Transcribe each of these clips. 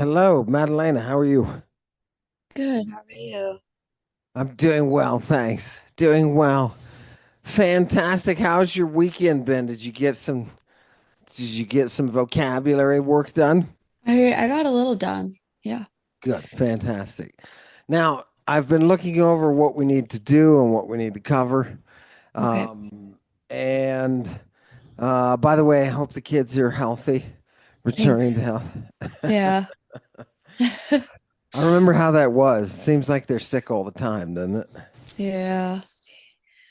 Hello, Maddalena. How are you? Good. How are you? I'm doing well, thanks. Doing well. Fantastic. How's your weekend been? Did you get some vocabulary work done? I got a little done. Yeah. Good. Fantastic. Now, I've been looking over what we need to do and what we need to cover. Okay. Um, and by the way, I hope the kids are healthy, returning to Thanks. health. Yeah. I remember how that was. Seems like they're sick all the time, doesn't it? Yeah.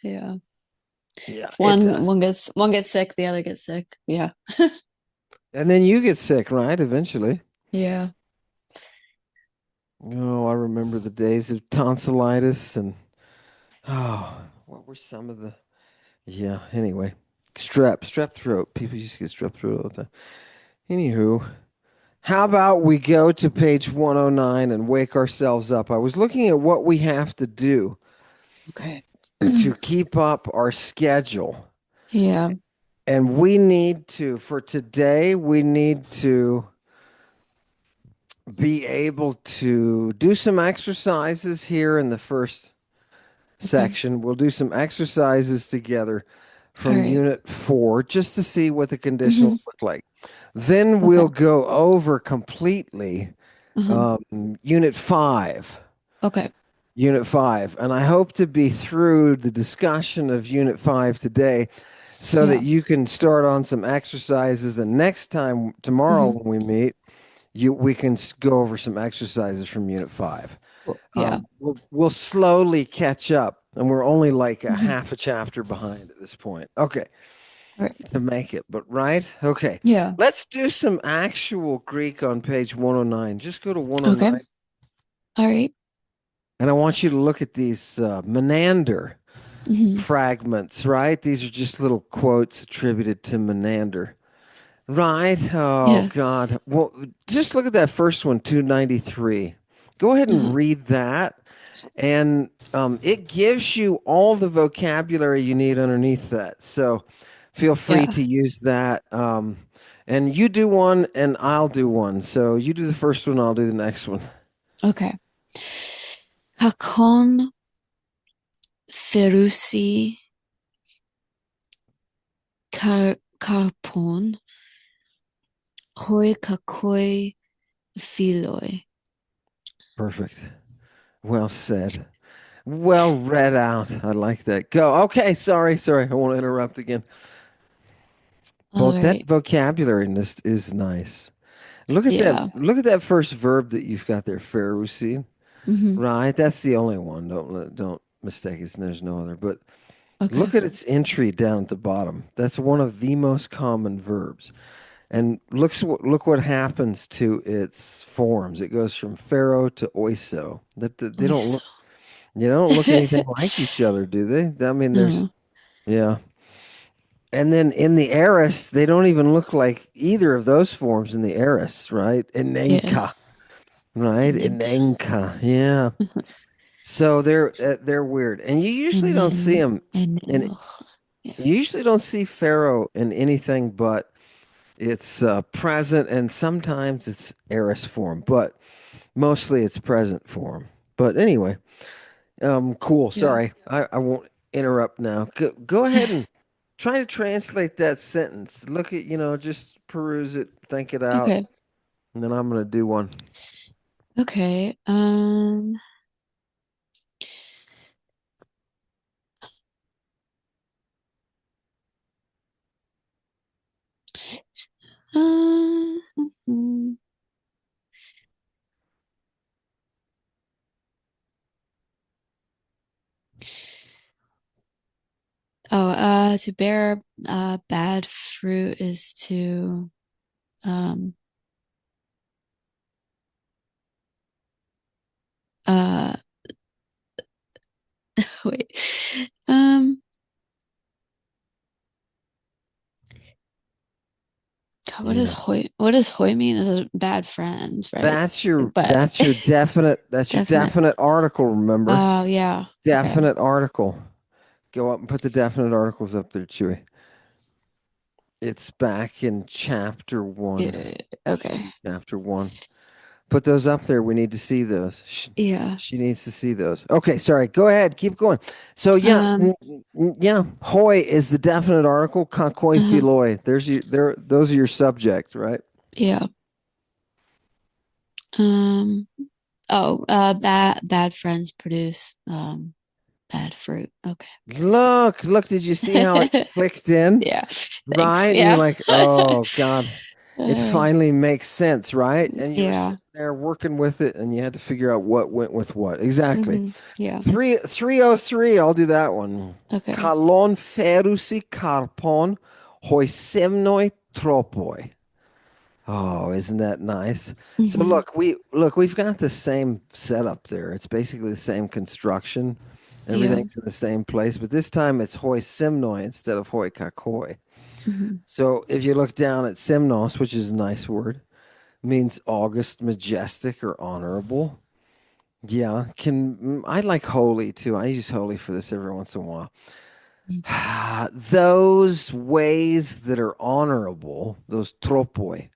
Yeah. Yeah, If it one does. one gets sick, the other gets sick. Yeah. And then you get sick, right? Eventually. Yeah. Oh, I remember the days of tonsillitis and oh, what were some of the yeah, anyway. Strep throat. People used to get strep throat all the time. Anywho, how about we go to page 109 and wake ourselves up? I was looking at what we have to do Okay. to keep up our schedule. Yeah. And we need to, for today, we need to be able to do some exercises here in the first Okay. section. We'll do some exercises together All from right. unit 4 just to see what the Mm-hmm. conditionals look like. Then Okay. we'll go over completely Uh-huh. unit 5. Okay. Unit 5. And I hope to be through the discussion of unit 5 today so that Yeah. you can start on some exercises. And next time, tomorrow Mm-hmm. when we meet, we can go over some exercises from unit 5. Cool. Yeah. We'll slowly catch up, and we're only like a Mm-hmm. half a chapter behind at this point. Okay, All right. to make it, but right? Okay, Yeah. let's do some actual Greek on page 109. Just go to Okay. 109, All right. and I want you to look at these Menander Mm-hmm. fragments, right? These are just little quotes attributed to Menander. Right. Oh Yeah. God. Well, just look at that first one, 293. Go ahead and Uh-huh. read that. And it gives you all the vocabulary you need underneath that. So feel free Yeah. to use that. And you do one, and I'll do one. So you do the first one, I'll do the next one. Okay. Kakon ferusi karpon hoi kakoi filoi. Perfect. Well said. Well read out. I like that. Go. Okay. Sorry. I won't interrupt again. All But that right. vocabulary in this is nice. Look at that. Yeah. Look at that first verb that you've got there, Ferusi. Hmm. Right. That's the only one. Don't mistake it. There's no other. But Okay. look at its entry down at the bottom. That's one of the most common verbs. And look what happens to its forms. It goes from pharaoh to oiso. They don't Nice. look anything like each other, do they? I mean, there's No. yeah. And then in the aorist, they don't even look like either of those forms in the aorist, right? Yeah. Enenka, right? And then Enenka, yeah. So they're weird, and you usually and don't see then them, and and then yeah. you usually don't see pharaoh in anything but it's present, and sometimes it's aorist form, but mostly it's present form. But anyway, cool. Yeah. Sorry, I won't interrupt now. Go ahead and try to translate that sentence. Look at, just peruse it, think it out, Okay. and then I'm gonna do one. Okay. Mhm. Oh, to bear bad fruit is to um uh wait. God, Yeah, what does hoi mean? Is a bad friend, right? that's your But that's your definite that's your definite. definite article. Remember, Oh, yeah. Okay. definite article. Go up and put the definite articles up there, Chewy. It's back in chapter one. Okay. Chapter one, put those up there. We need to see those. Yeah. She needs to see those. Okay, sorry. Go ahead. Keep going. So yeah, Um, yeah. Hoi is the definite article. Kakoi uh-huh. philoi. There's your there. Those are your subject, right? Yeah. Um, bad friends produce bad fruit. Okay. Look. Did you see how it clicked in? Yeah. Right? Thanks. And you're Yeah. like, oh God, it Uh, finally makes sense, right? And you were yeah. sitting there working with it, and you had to figure out what went with what. Exactly. Yeah. 303. I'll do that one. Okay. Kalon ferusi karpon hoisemnoi tropoi. Oh, isn't that nice? So hmm we've got the same setup there. It's basically the same construction. Yeah. Everything's in the same place, but this time it's hoi simnoi instead of hoi kakoi. hmm So if you look down at Simnos, which is a nice word, means august, majestic, or honorable. Yeah, I like holy too. I use holy for this every once in a while. Those ways that are honorable, those tropoi,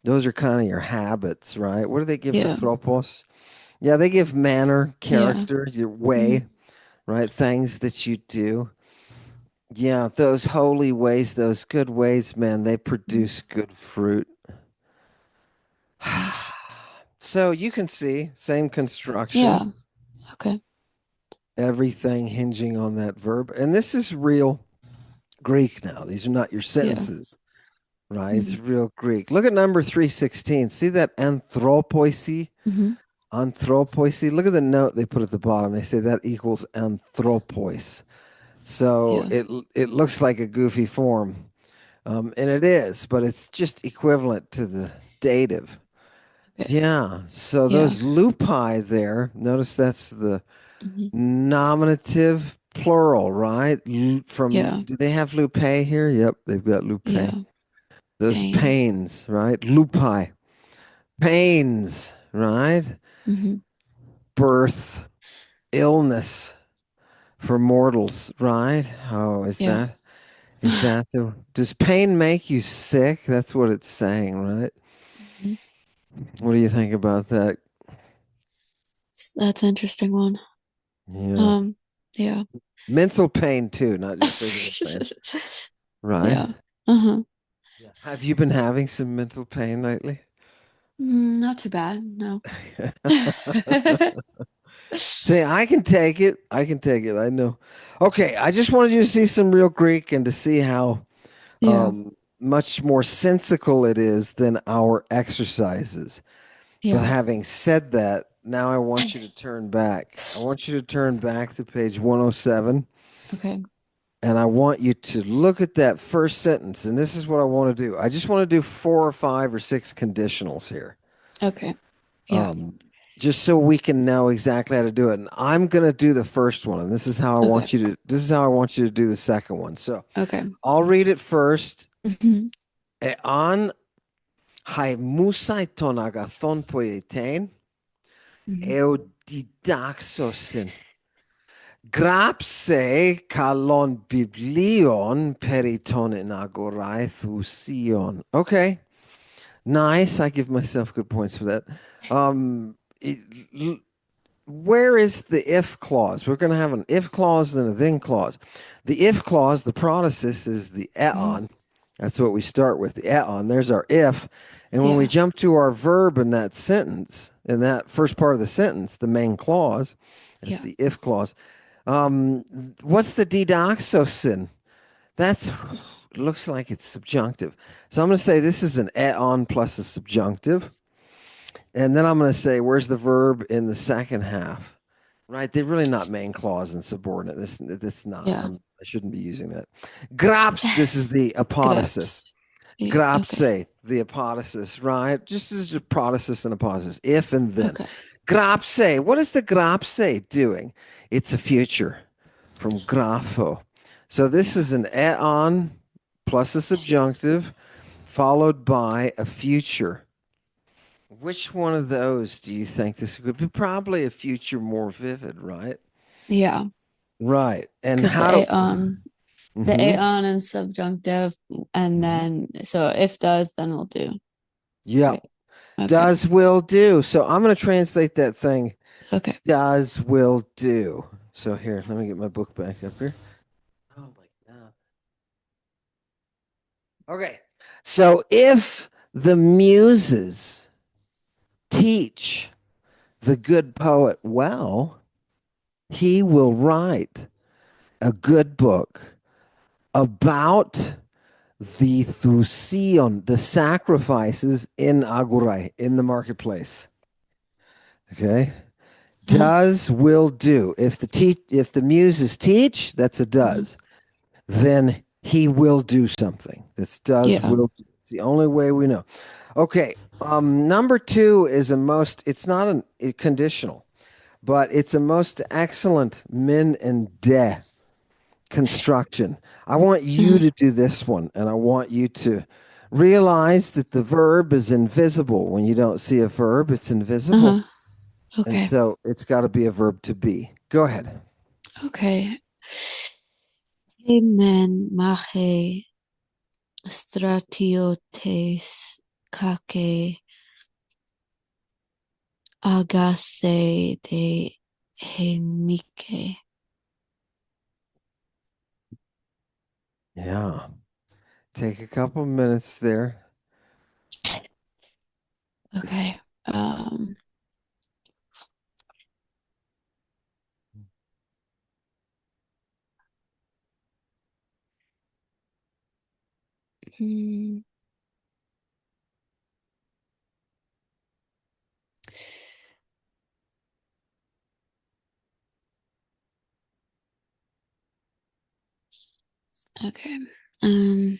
those are kind of your habits, right? What do they give to Yeah. tropos? Yeah, they give manner, Yeah. character, your hmm way, right? Things that you do. Yeah, those holy ways, those good ways, man, they produce good fruit. Nice. So you can see, same construction, Yeah. Okay. everything hinging on that verb. And this is real Greek now. These are not your Yeah. sentences, right? It's hmm real Greek. Look at number 316. See that anthropoisi? hmm Anthropoisi. Look at the note they put at the bottom. They say that equals anthropois. So Yeah. it looks like a goofy form, and it is, but it's just equivalent to the dative. Okay. Yeah. So Yeah. those lupi there, notice that's the hmm nominative plural, right? Yeah. Do they have lupe here? Yep, they've got lupe. Yeah. Those Pain. pains, right? Lupi. Pains, right? hmm Birth, illness for mortals, right? Oh, Yeah. is that the, does pain make you sick? That's what it's saying, right? Mhm. What do you think about that? That's an interesting one. Yeah. Um, yeah. Mental pain too, not just physical pain, right? Yeah. Uh-huh. Yeah. Have you been having some mental pain lately? Not too bad. No. Say, I can take it. I can take it. I know. Okay, I just wanted you to see some real Greek and to see how Yeah. much more sensical it is than our exercises. But Yeah. having said that, now I want you to turn back. I want you to turn back to page 107, Okay. and I want you to look at that first sentence. And this is what I want to do. I just want to do 4 or 5 or 6 conditionals here. Okay. Yeah. Um, just so we can know exactly how to do it. And I'm gonna do the first one, and Okay. this is how I want you to do the second one. So Okay. I'll read it first. Mhm. Ean hai musai ton agathon poietein Mhm. eudidaxosin grapse kalon biblion periton in agorai thusion. Okay, nice. I give myself good points for that. Um, it, where is the if clause? We're going to have an if clause and a then clause. The if clause, the protasis, is the Mhm. eon. That's what we start with, the eon. There's our if. And when we Yeah. jump to our verb in that sentence, in that first part of the sentence, the main clause, that's Yeah. the if clause. What's the didoxosin? That's looks like it's subjunctive. So I'm going to say this is an eon plus a subjunctive. And then I'm going to say, where's the verb in the second half? Right? They're really not main clause and subordinate. This not. Yeah. I shouldn't be using that. Graps, this is the Grapes. apodosis. Yeah. Okay. Grapse, the apodosis, right? Just as a prodosis and apodosis, if and then. Okay. Grapse, what is the grapse doing? It's a future from grapho. So this Yeah. is an eon plus a subjunctive followed by a future. Which one of those do you think this could be? Probably a future more vivid, right? Yeah. Right. And Because how do the mm-hmm. aeon is subjunctive, and Mm-hmm. then so if does, then we'll do. Yep. Right. Okay. Does, will, do. So I'm going to translate that thing. Okay. Does, will, do. So here, let me get my book back up here. Oh my God. Okay. So if the muses teach the good poet well, he will write a good book about the thusion, the sacrifices in agurai, in the marketplace. Okay. Uh-huh. Does, will, do. If the muses teach, that's a Mhm. does. Then he will do something. This does, Yeah. will do. It's the only way we know. Okay. Number two is it's not a conditional, but it's a most excellent min and de construction. I want you Uh-huh. to do this one, and I want you to realize that the verb is invisible. When you don't see a verb, it's invisible. Uh-huh. And Okay. so it's got to be a verb to be. Go ahead. Okay. Amen. Mahe stratiotes kake agase de henike. Yeah. Take a couple minutes there. Okay. Hmm, okay. Um,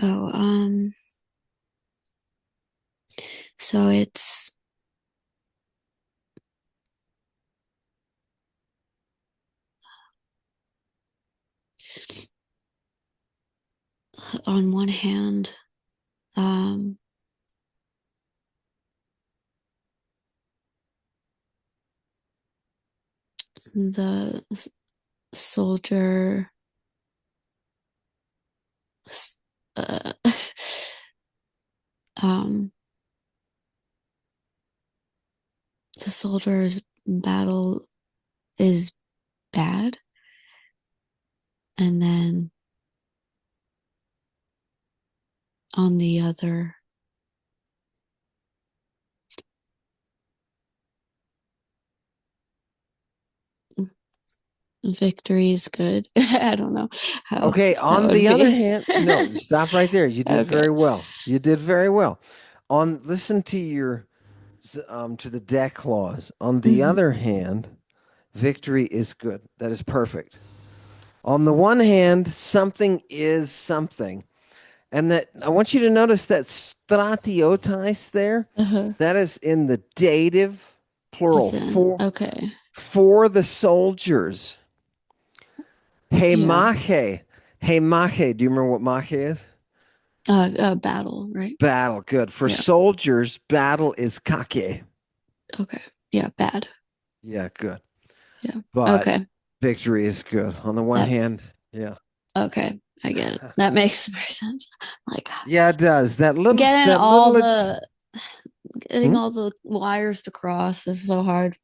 oh, so it's on one hand, um, the soldier, uh, um, the soldier's battle is bad, and then on the other, victory is good. I don't know how Okay, that on would the other be. hand, no, stop right there. You did Okay. very well. You did very well. Listen to to the deck clause. On the Hmm. other hand, victory is good. That is perfect. On the one hand, something is something. And that I want you to notice that stratiotais there, Uh-huh. that is in the dative plural Listen. for Okay. the soldiers. Hey Yeah. mache. Hey mache. Do you remember what mache is? Battle, right? Battle. Good. For Yeah. soldiers, battle is kake. Okay. Yeah. Bad. Yeah, good. Yeah. But Okay. victory is good. On the one That. hand, yeah. Okay. I get it. That makes more sense. Like Yeah, it does. getting That all little the getting hmm? all the wires to cross is so hard.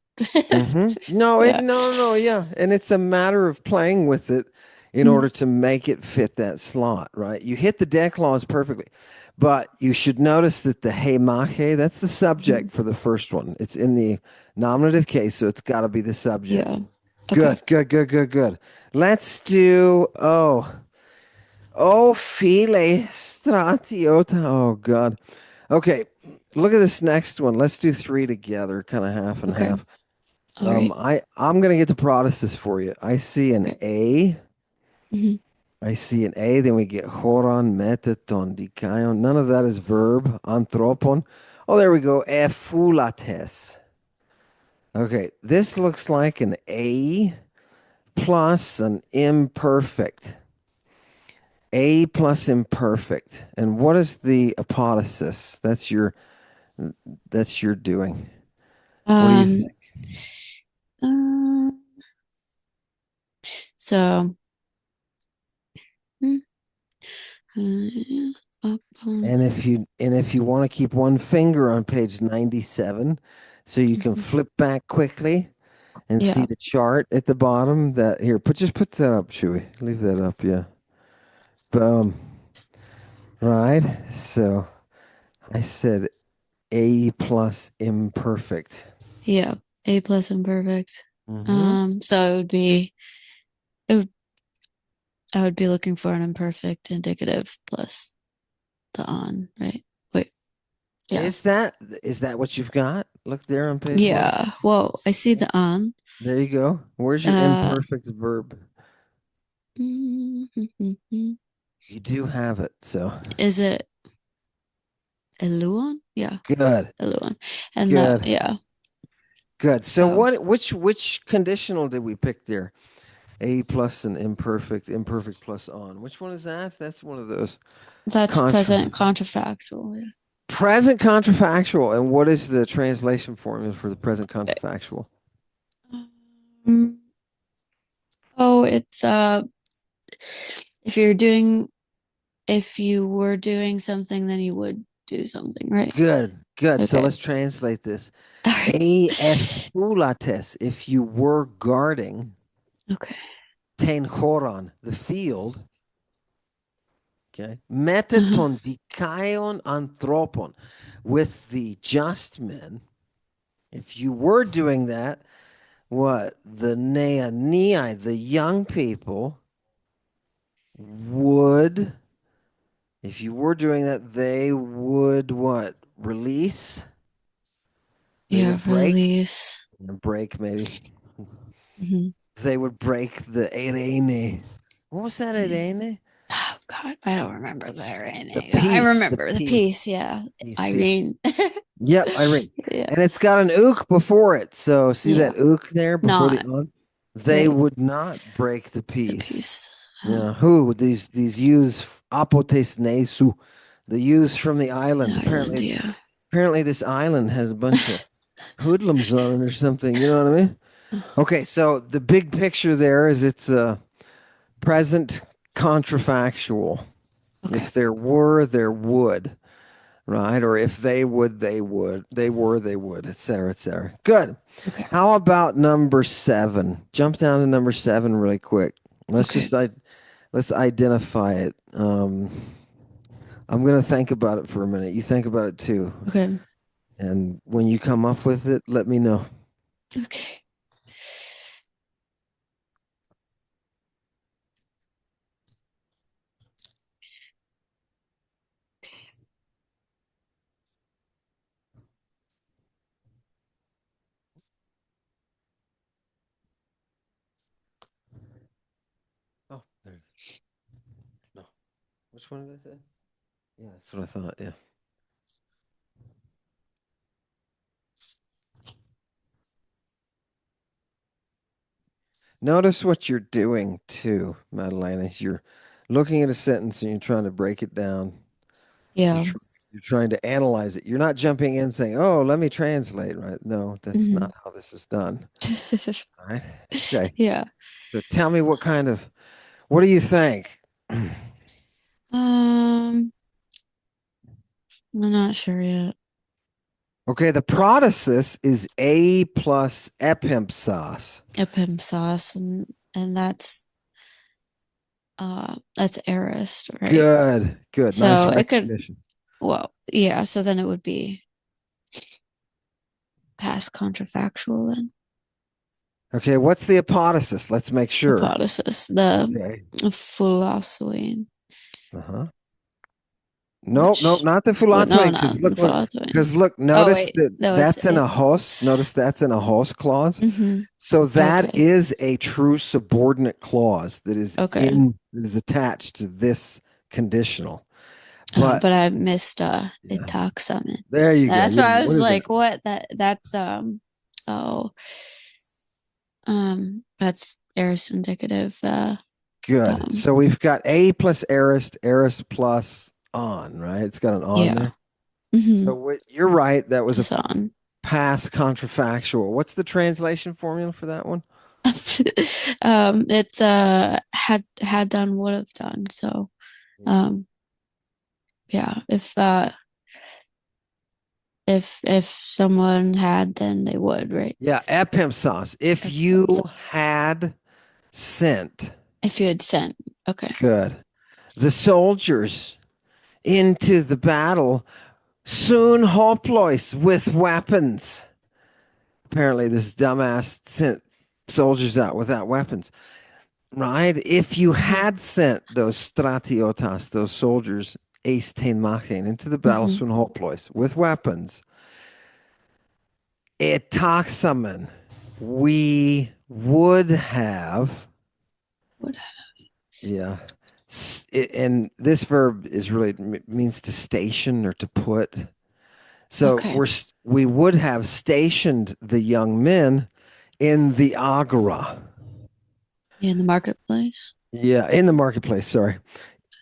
No, Yeah. no, yeah. And it's a matter of playing with it in Mm, order to make it fit that slot, right? You hit the deck clause perfectly. But you should notice that the hey mache, that's the mhm. subject for the first one. It's in the nominative case, so it's got to be the subject. Yeah. Okay. Good, good, good, good, good. Let's do file stratiota. Oh God. Okay, look at this next one. Let's do three together, kind of half and Okay. half. All right. I'm gonna get the prodists for you. I see an Okay. A. Mhm. I see an A. Then we get horon, metaton, dikaion. None of that is verb. Anthropon. Oh, there we go. Ephulates. Okay, this looks like an A plus an imperfect. A plus imperfect. And what is the apodosis? That's your doing. What do you Um, think? uh, so, up on, And if you want to keep one finger on page 97, so you can flip back quickly and see yeah, the chart at the bottom, that here, just put that up, Chewy. Leave that up, yeah. Boom. Right. So I said A plus imperfect. yeah, A plus imperfect. Mm-hmm. So it would be, it would, I would be looking for an imperfect indicative plus the on, right? Wait, yeah. Is that what you've got? Look there on page one. Yeah. Well, I see the on. There you go. Where's your Uh, imperfect verb? You do have it, so is it Eluon? Yeah, good, Eluon. And that, good, yeah. good. So So which conditional did we pick there? A plus an imperfect, imperfect plus on. Which one is that? That's one of those that's contra present contrafactual. Yeah. present contrafactual. And what is the translation formula for the present contrafactual? Um, oh, it's if you're doing if you were doing something, then you would do something, right? Good, good. So Okay. let's translate this. All right. A epulates, if you were guarding, Okay. ten choron, the field. Okay. Uh-huh. Metaton dikaion anthropon, with the just men. If you were doing that, what? The neanei, the young people, would, if you were doing that, they would what? Release? They Yeah, would break? release. Break, maybe. Mhm. They would break the Irene. What was that Irene? Oh God, I don't remember the The Irene. I peace, the remember the piece. peace, Yeah, peace. Irene. Yep, Irene. Yeah, And it's got an ook before it. So see yeah. that ook there before the Not on? They wait. would not break the The peace. piece. Yeah, who? These youths apotes nesu, the youths from the The island. island. Apparently, Yeah. apparently this island has a bunch of hoodlums on it or something. You know what I mean? Okay, so the big picture there is it's present contrafactual. Okay. If there were, there would, right? Or if they would, they would. They were, they would, et cetera, et cetera. Good. Okay. How about number seven? Jump down to number seven really quick. Let's Okay. just let's identify it. I'm gonna think about it for a minute. You think about it too, Okay. and when you come up with it, let me know. Okay. Oh, there. No. Which one did I say? Yeah, that's what I thought. Yeah. Notice what you're doing too, Maddalena. You're looking at a sentence and you're trying to break it down. You're Yeah. tr- you're trying to analyze it. You're not jumping in saying, "Oh, let me translate." Right? No, that's Mhm. not how this is done. All right. Okay. Yeah. So tell me what do you think? Um, I'm not sure yet. Okay, the protasis is A plus epimsas. Epim sauce and that's Arist, right? Good, good. Nice So it could recognition. well, yeah, so then it would be past contrafactual then. Okay, what's the apodosis? Let's make sure. Hypothesis. The Okay. philosophy, Uh-huh. Nope, nope, which not the well no, fulatoing. not the philosophy. Because look, Oh notice wait, that no, it's that's in it. a host. Notice that's in a host clause. Mm-hmm. So that Okay. is a true subordinate clause Okay. that is attached to this conditional. But But I missed it yeah, talks summon. there you go. That's Yeah, why I what was is that? like, what that's oh That's aorist indicative. Good. Um, So we've got A plus aorist, aorist plus on, right? It's got an on yeah. there. Hmm. So you're right. That was a Just on. past contrafactual. What's the translation formula for that one? It's had done would have done. So um yeah, if someone had, then they would, right? Yeah, epimsos. If you So had sent, if you had sent, okay. good, the soldiers into the battle, soon hoplois with weapons. Apparently, this dumbass sent soldiers out without weapons, right? If you Hmm. had sent those stratiotas, those soldiers, ace ten machen, into the battle, Hmm. soon hoplois with weapons, it taxamen, we would have. Would Yeah. And this verb is really means to station or to put. So okay. we would have stationed the young men in the agora. In the marketplace. Yeah, in the marketplace, sorry.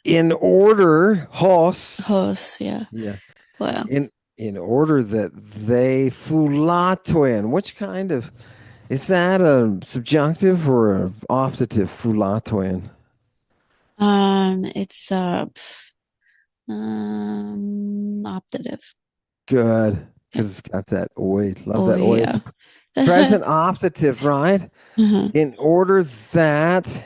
In order, hos, Hosts, yeah. yeah, Well, in in order that they fulatoin. Which kind of is that a subjunctive or a optative fulatoin? it's optative. Good, Yep. because it's got that oi. Love Oh that oi. It's yeah. a present optative, right? Uh-huh. In order that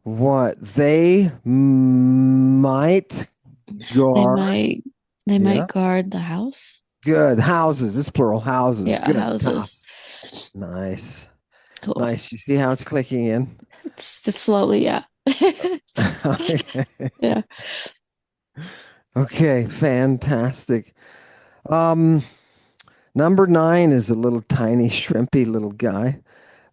what they might They guard. might they Yeah. might guard the house. Good. Houses. This plural houses. Yeah, Good. houses. Toss. Nice. Cool. Nice. You see how it's clicking in? It's just slowly, yeah. Okay. Yeah. Okay. Fantastic. Um, number nine is a little tiny shrimpy little guy,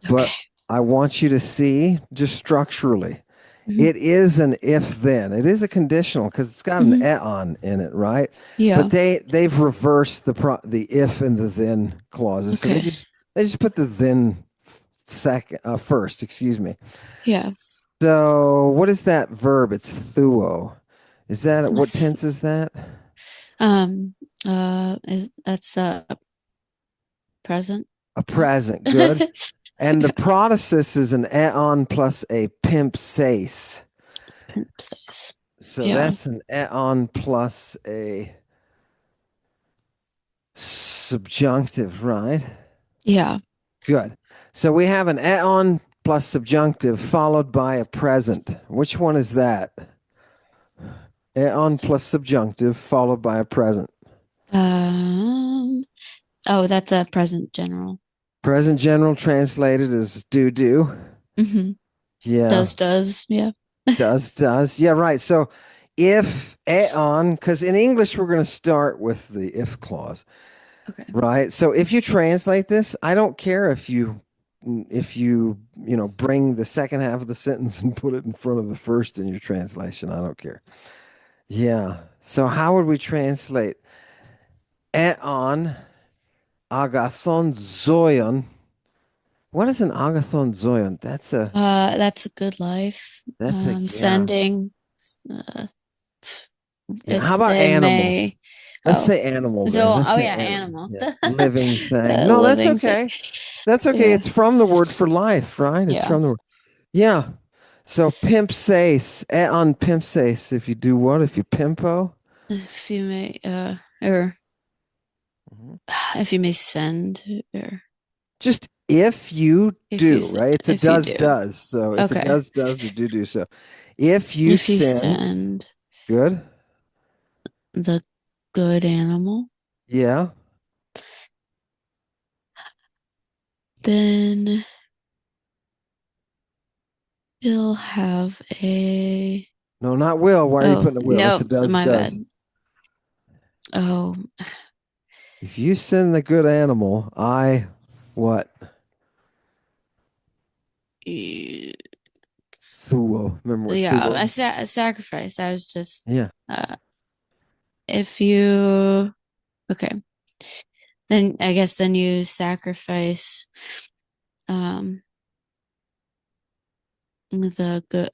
but Okay. I want you to see just structurally. Hmm. It is an if then. It is a conditional because it's got an Hmm. eon in it, right? But Yeah. they've reversed the if and the then clauses. So Okay. they just put the then second first, excuse me. Yeah. So what is that verb? It's thuo. Is that what That's tense is that? um is that's present. A Yeah. present. Good. And the protasis is an eon plus a pimp sace. Princess. So Yeah. that's an eon plus a subjunctive, right? Yeah. Good. So we have an eon plus subjunctive followed by a present. Which one is that? Eon plus subjunctive followed by a present. Um oh, that's a present general. Present general translated as do. Hmm. Yeah. Does, yeah. Does. Yeah, right. So if eon, because in English we're going to start with the if clause, Okay. right? So if you translate this, I don't care if you bring the second half of the sentence and put it in front of the first in your translation. I don't care. Yeah. So how would we translate eon agathon zoion? What is an agathon zoion? That's a good life. Yeah. Sending uh, Yeah. How if about they animal? may. Let's Oh, say animal so then. Let's oh say yeah, animal. animal. Yeah. Living thing. No, that's Living thing. okay. That's okay. Yeah. It's from the word for life, right? It's Yeah. from the word. Yeah. So pimp sace, on pimp sace. If you do what? If you pimpo? If you may or Mhm. if you may send or Just if you if you do, send right? It's a if you do. does. So it's a Okay. does or do. So if you If you send, send good. the good animal, Yeah. then you'll have a No, not will. Why are you oh putting a will? It's a no, so my does. bad. Oh, If you send the good animal, I what? y- Thuo. Remember what yeah, thuo? a sacrifice. I was just Yeah. uh if you okay, then I guess then you sacrifice um the good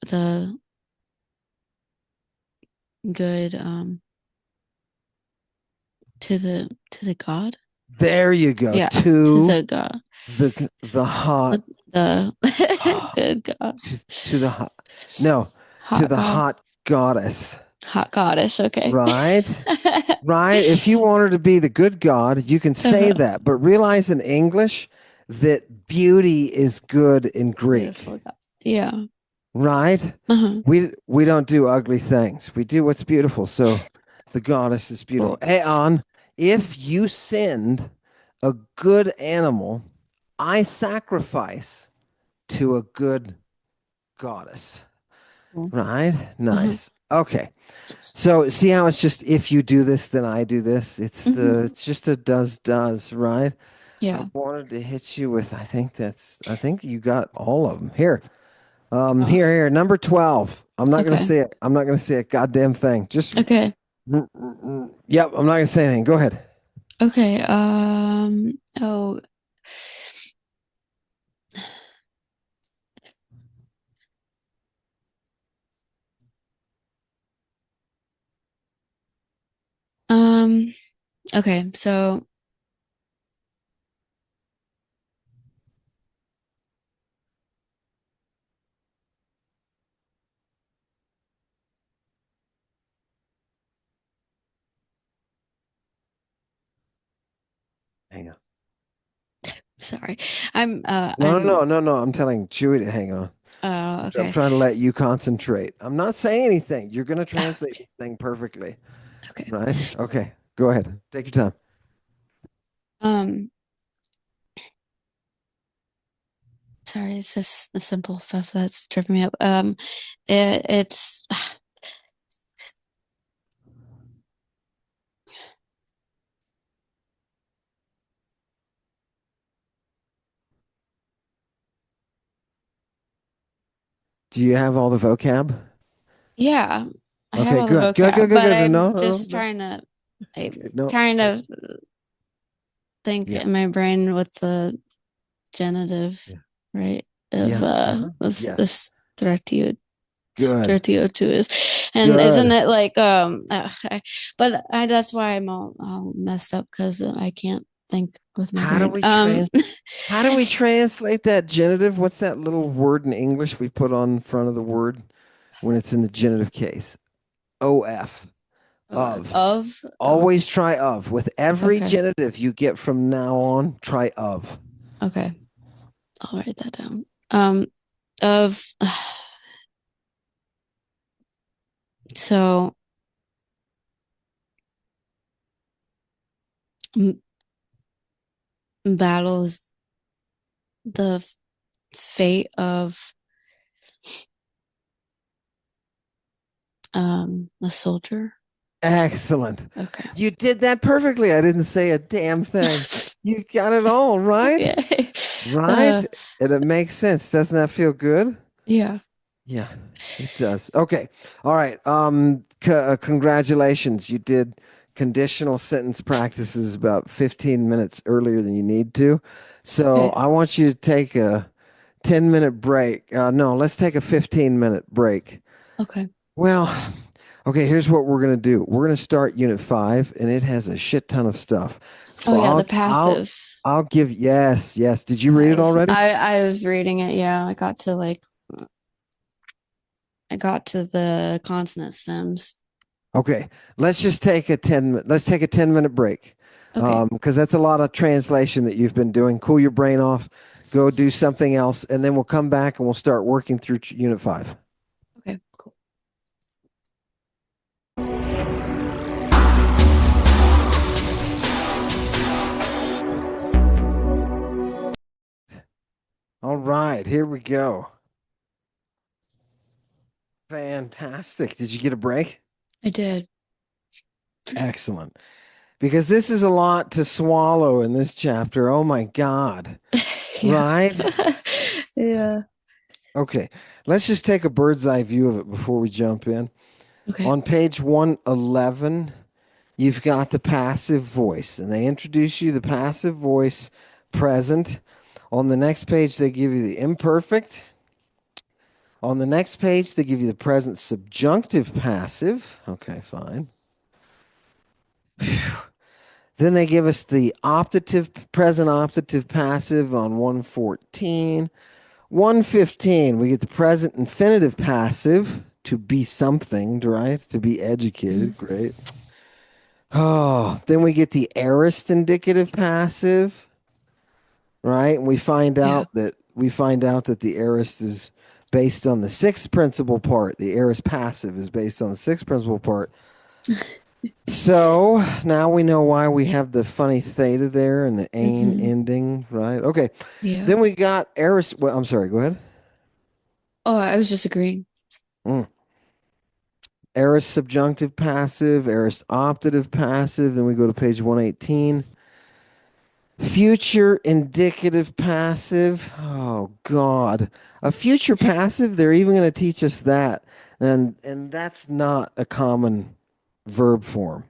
to the God. There you go. Yeah, to To the God. the hot The good God. to the hot no to Hot the God. hot goddess. Hot goddess, okay. Right? Right? If you want her to be the good God, you can say Uh-huh. that. But realize in English that beauty is good in Greek. Beautiful God. Yeah. Right? Uh-huh. We don't do ugly things. We do what's beautiful. So the goddess is beautiful. Cool. Hey, On, if you send a good animal, I sacrifice to a good goddess. Cool. Right? Uh-huh. Nice. Okay. So see how it's just if you do this, then I do this. Hmm. It's just a does, right? I Yeah. wanted to hit you with I think you got all of them. Here. Oh, Here, number 12. I'm not gonna okay. say it. I'm not gonna say a goddamn thing. Okay. Yep, I'm not gonna say anything. Go ahead. Okay. Oh, um, okay. So, Hang on. sorry. No. I'm telling Chewy to hang on. I'm okay. trying to let you concentrate. I'm not saying anything. You're gonna translate Okay. this thing perfectly, Okay. right? Okay, go ahead. Take your time. Um, sorry. It's just the simple stuff that's tripping me up. It's Do you have all the vocab? yeah. I have Okay, all the good. Good, good, vocab, good, but good. I'm No, no, just no. Okay, I'm no. trying No. to think Yeah, in my brain with the genitive, yeah, right? Of yeah. Uh-huh. Yes. this stratio Good. stratio2 is, and isn't Good. it like but I that's why I'm all messed up because I can't think with my How do brain. we how do we translate that genitive? What's that little word in English we put on front of the word when it's in the genitive case? OF. Of. Of Always try of. With every okay, genitive you get from now on, try of. okay, I'll write that down. Of so m- battle is the fate of a soldier. Excellent. Okay. You did that perfectly. I didn't say a damn thing. You got it all right. Yeah. Right? Uh, And it makes sense. Doesn't that feel good? yeah. Yeah, it does. Okay. All right. Congratulations. You did conditional sentence practices about 15 minutes earlier than you need to. So Okay. I want you to take a 10-minute break. No, let's take a 15-minute break. Okay. Well, okay, here's what we're gonna do. We're gonna start unit 5, and it has a shit ton of stuff. Oh So yeah, the passive. I'll give yes. Did you read it already? I was reading it. Yeah, I got to the consonant stems. Okay, let's take a 10-minute break. Okay. Because that's a lot of translation that you've been doing. Cool your brain off, go do something else, and then we'll come back and we'll start working through unit 5. Okay. Cool. All right, here we go. Fantastic. Did you get a break? I did. Excellent. Because this is a lot to swallow in this chapter. Oh my God. Yeah. Right? Yeah. Okay, let's just take a bird's eye view of it before we jump in. Okay. On page 111, you've got the passive voice, and they introduce you the passive voice present. On the next page, they give you the imperfect. On the next page, they give you the present subjunctive passive. Okay, fine. Then they give us the optative, present optative passive on 114. 115, we get the present infinitive passive to be something, right? To be Hmm. educated. Great. Oh, then we get the aorist indicative passive, right? And Yeah. we find out that the aorist is based on the sixth principal part. The aorist passive is based on the sixth principal part. So now we know why we have the funny theta there and the ain Hmm. ending, right? Okay. Yeah. Then we got aorist. Well, I'm sorry. Go ahead. Oh, I was just agreeing. Mm. Aorist subjunctive passive, aorist optative passive. Then we go to page 118. Future indicative passive. Oh God. A future passive, they're even going to teach us that. And that's not a common verb form,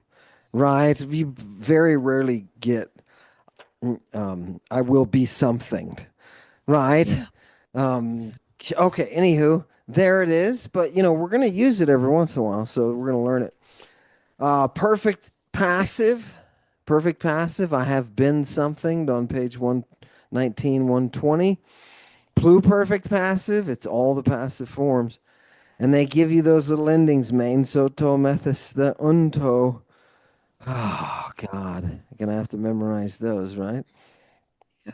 right? You very rarely get I will be something, right? Yeah. Um okay, anywho, there it is, but we're going to use it every once in a while, so we're going to learn it. Perfect passive. Perfect passive. I have been something on page 119, 120. Pluperfect passive. It's all the passive forms. And they give you those little endings, main, soto, methus, the unto. Oh, God. I'm going to have to memorize those, right? Yeah.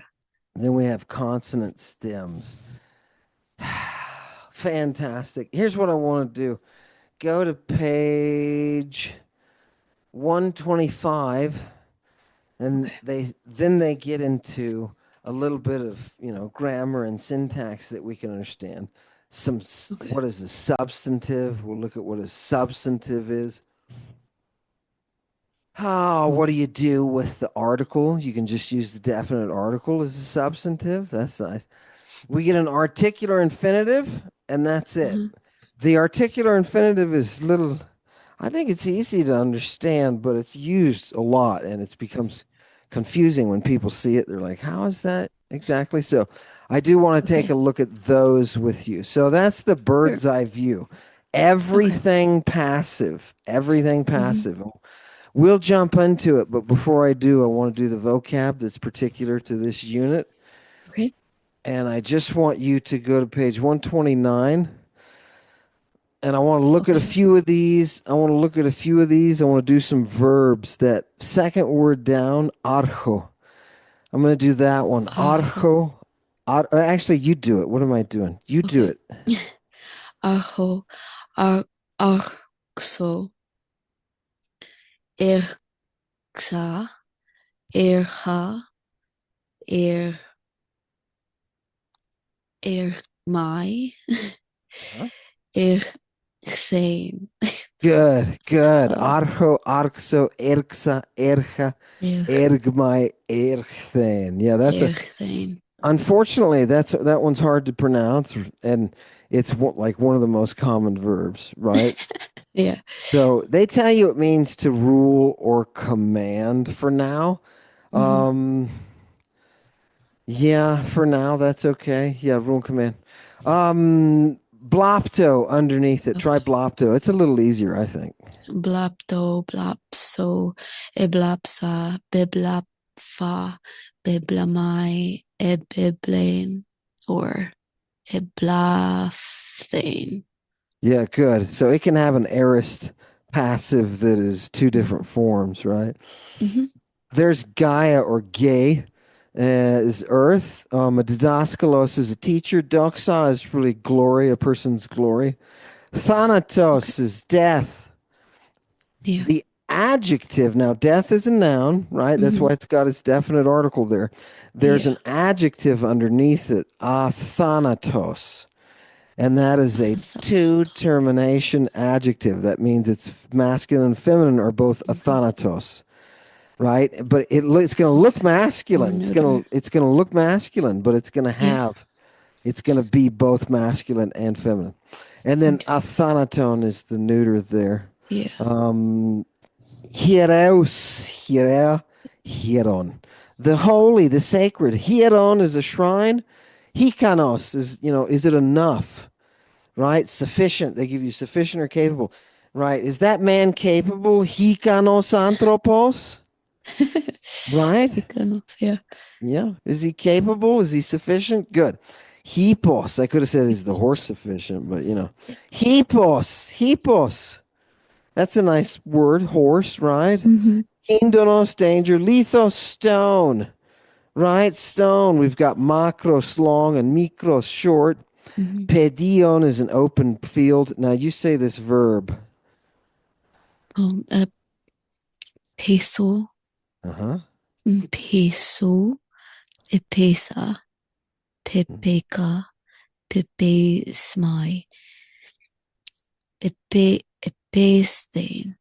Then we have consonant stems. Fantastic. Here's what I want to do, go to page 125. And Okay. they get into a little bit of grammar and syntax that we can understand. Okay. What is a substantive? We'll look at what a substantive is. Oh, what do you do with the article? You can just use the definite article as a substantive. That's nice. We get an articular infinitive, and that's it. Uh-huh. The articular infinitive is little. I think it's easy to understand, but it's used a lot and it becomes confusing when people see it. They're like, how is that exactly? So I do want to take a Okay. look at those with you. So that's the Sure. bird's eye view. Okay. Everything passive, everything Hmm. passive. We'll jump into it, but before I do, I want to do the vocab that's particular to this unit. Okay. And I just want you to go to page 129, and I want to look at a Okay. few of these. I want to look at a few of these. I want to do some verbs. That second word down, arjo. I'm going to do that one. Ajo. Arjo. Actually, you do it. What am I doing? You do Okay. it. Ajo. Ar Arxo. Erxa. Erha. Er Ermai. Uh-huh. Erxane. Good, good. Uh, Arjo, arxo, erxa, erja, er ergmai, erchthen. Yeah, that's a. Erxane. Unfortunately, that one's hard to pronounce, and it's like one of the most common verbs, right? Yeah. So they tell you it means to rule or command for now. Hmm. Um, yeah, for now that's okay. Yeah, rule and command. Blopto underneath it. Try blopto. It's a little easier, I think. Blapto, blapso, eblapsa, biblapfa, biblamai, ebiblane, or eblaphthane. Yeah, good. So it can have an aorist passive that is two different forms, right? Hmm. There's Gaia or gay is earth. A didaskalos is a teacher. Doxa is really glory, a person's glory. Okay. Thanatos is death. Yeah. The adjective, now death is a noun, right? That's Hmm. why it's got its definite article there. There's Yeah. an adjective underneath it, athanatos, and that is a two Thanatos. termination adjective. That means it's masculine and feminine are both Hmm. athanatos, right? But it's going to look Okay. Or masculine. neuter. It's going to look masculine, but Yeah. it's going to be both masculine and feminine. And then Okay. athanaton is the neuter there. Yeah. Um, Hieros, hiera, hieron. The holy, the sacred. Hieron is a shrine. Hikanos is, is it enough? Right? Sufficient. They give you sufficient or capable. Right? Is that man capable? Hikanos anthropos? Right? Ikanos, yeah. Yeah. Is he capable? Is he sufficient? Good. Hippos. I could have said, is the horse Equals. sufficient? But, Yeah. Hippos. Hippos. That's a nice word. Horse, right? Mm-hmm. Kindonos, danger. Lithos, stone. Right? Stone. We've got macros, long, and mikros, short. Mm-hmm. Pedion is an open field. Now, you say this verb. Peso, Uh huh. peso, epesa, pepeka, pepesmai, epestain.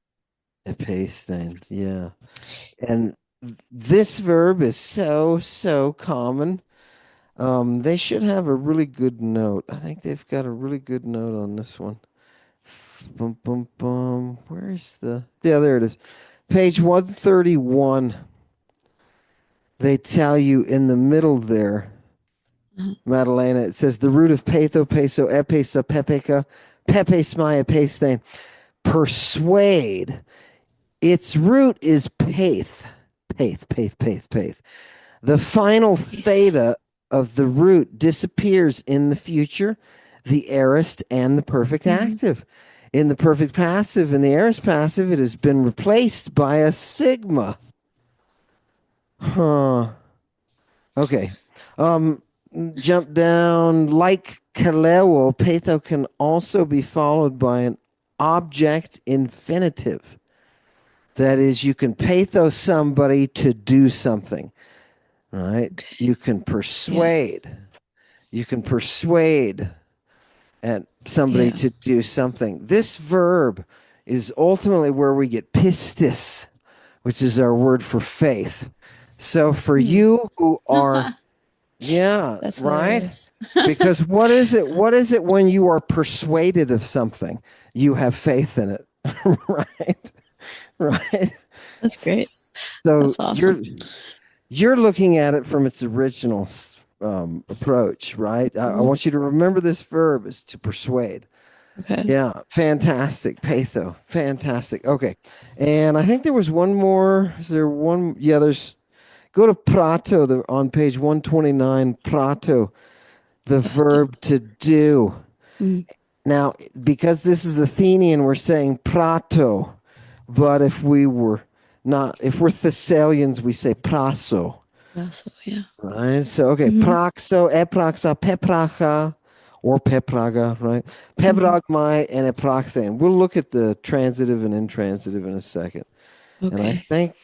Episthen. Yeah. And this verb is so, so common. They should have a really good note. I think they've got a really good note on this one. Bum, bum, bum. Where's the. Yeah, there it is. Page 131. They tell you in the middle there, Uh, Maddalena, it says the root of patho, peso, epesa, pepeka, pepes maya, pestain. Persuade. Its root is paith. Paith, paith, paith, paith. The final Peace. theta of the root disappears in the future, the aorist, and the perfect Mm-hmm. active. In the perfect passive and the aorist passive, it has been replaced by a sigma. Huh. Okay. Um, Jump down. Like kaleo, patho can also be followed by an object infinitive. That is, you can patho somebody to do something, right? Okay. You can Yeah. persuade. You can persuade at somebody Yeah. to do something. This verb is ultimately where we get pistis, which is our word for faith. So for Hmm. you who are, yeah, That's right? hilarious. Because what is it? What is it when you are persuaded of something? You have faith in it, right? Right. That's great. So That's awesome. you're looking at it from its original approach, right? I Mhm. want you to remember this verb is to persuade. Okay. Yeah, fantastic. Patho, fantastic. Okay, and I think there was one more. Is there one? Yeah, there's. Go to prato on page 129. Prato, the Prato. verb to do. Mm. Now, because this is Athenian, we're saying prato, but if we were not, if we're Thessalians, we say praso. Also, yeah. Right. So okay, Mm-hmm. praxo, epraxa, pepracha, or pepraga, right? Mm-hmm. Pebragmai and eprachthen. We'll look at the transitive and intransitive in a second. And I Okay. think,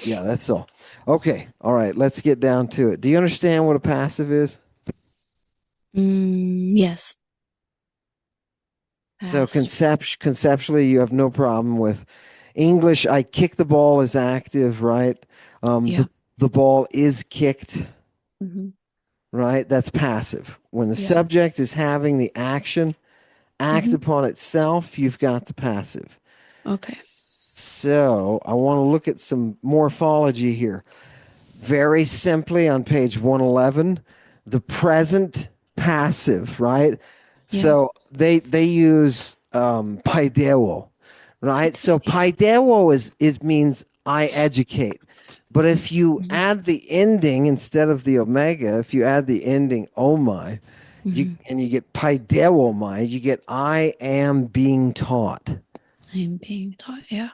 yeah, that's all. Okay. All right. Let's get down to it. Do you understand what a passive is? Yes. So Pass. conceptually, you have no problem with English. I kick the ball is active, right? Um, Yeah. the the ball is kicked, Mm-hmm. right? That's passive. When the Yeah. subject is having the action act Mm-hmm. upon itself, you've got the passive. Okay. So I want to look at some morphology here. Very simply on page 111, the present passive, right? Yeah. So they use paideo, right? Ideal. So Yeah. paideo is means I educate. But if you Mm-hmm. add the ending instead of the omega, if you add the ending omai, Mm-hmm. you get paidewomai, you get I am being taught. I'm being taught. Yeah.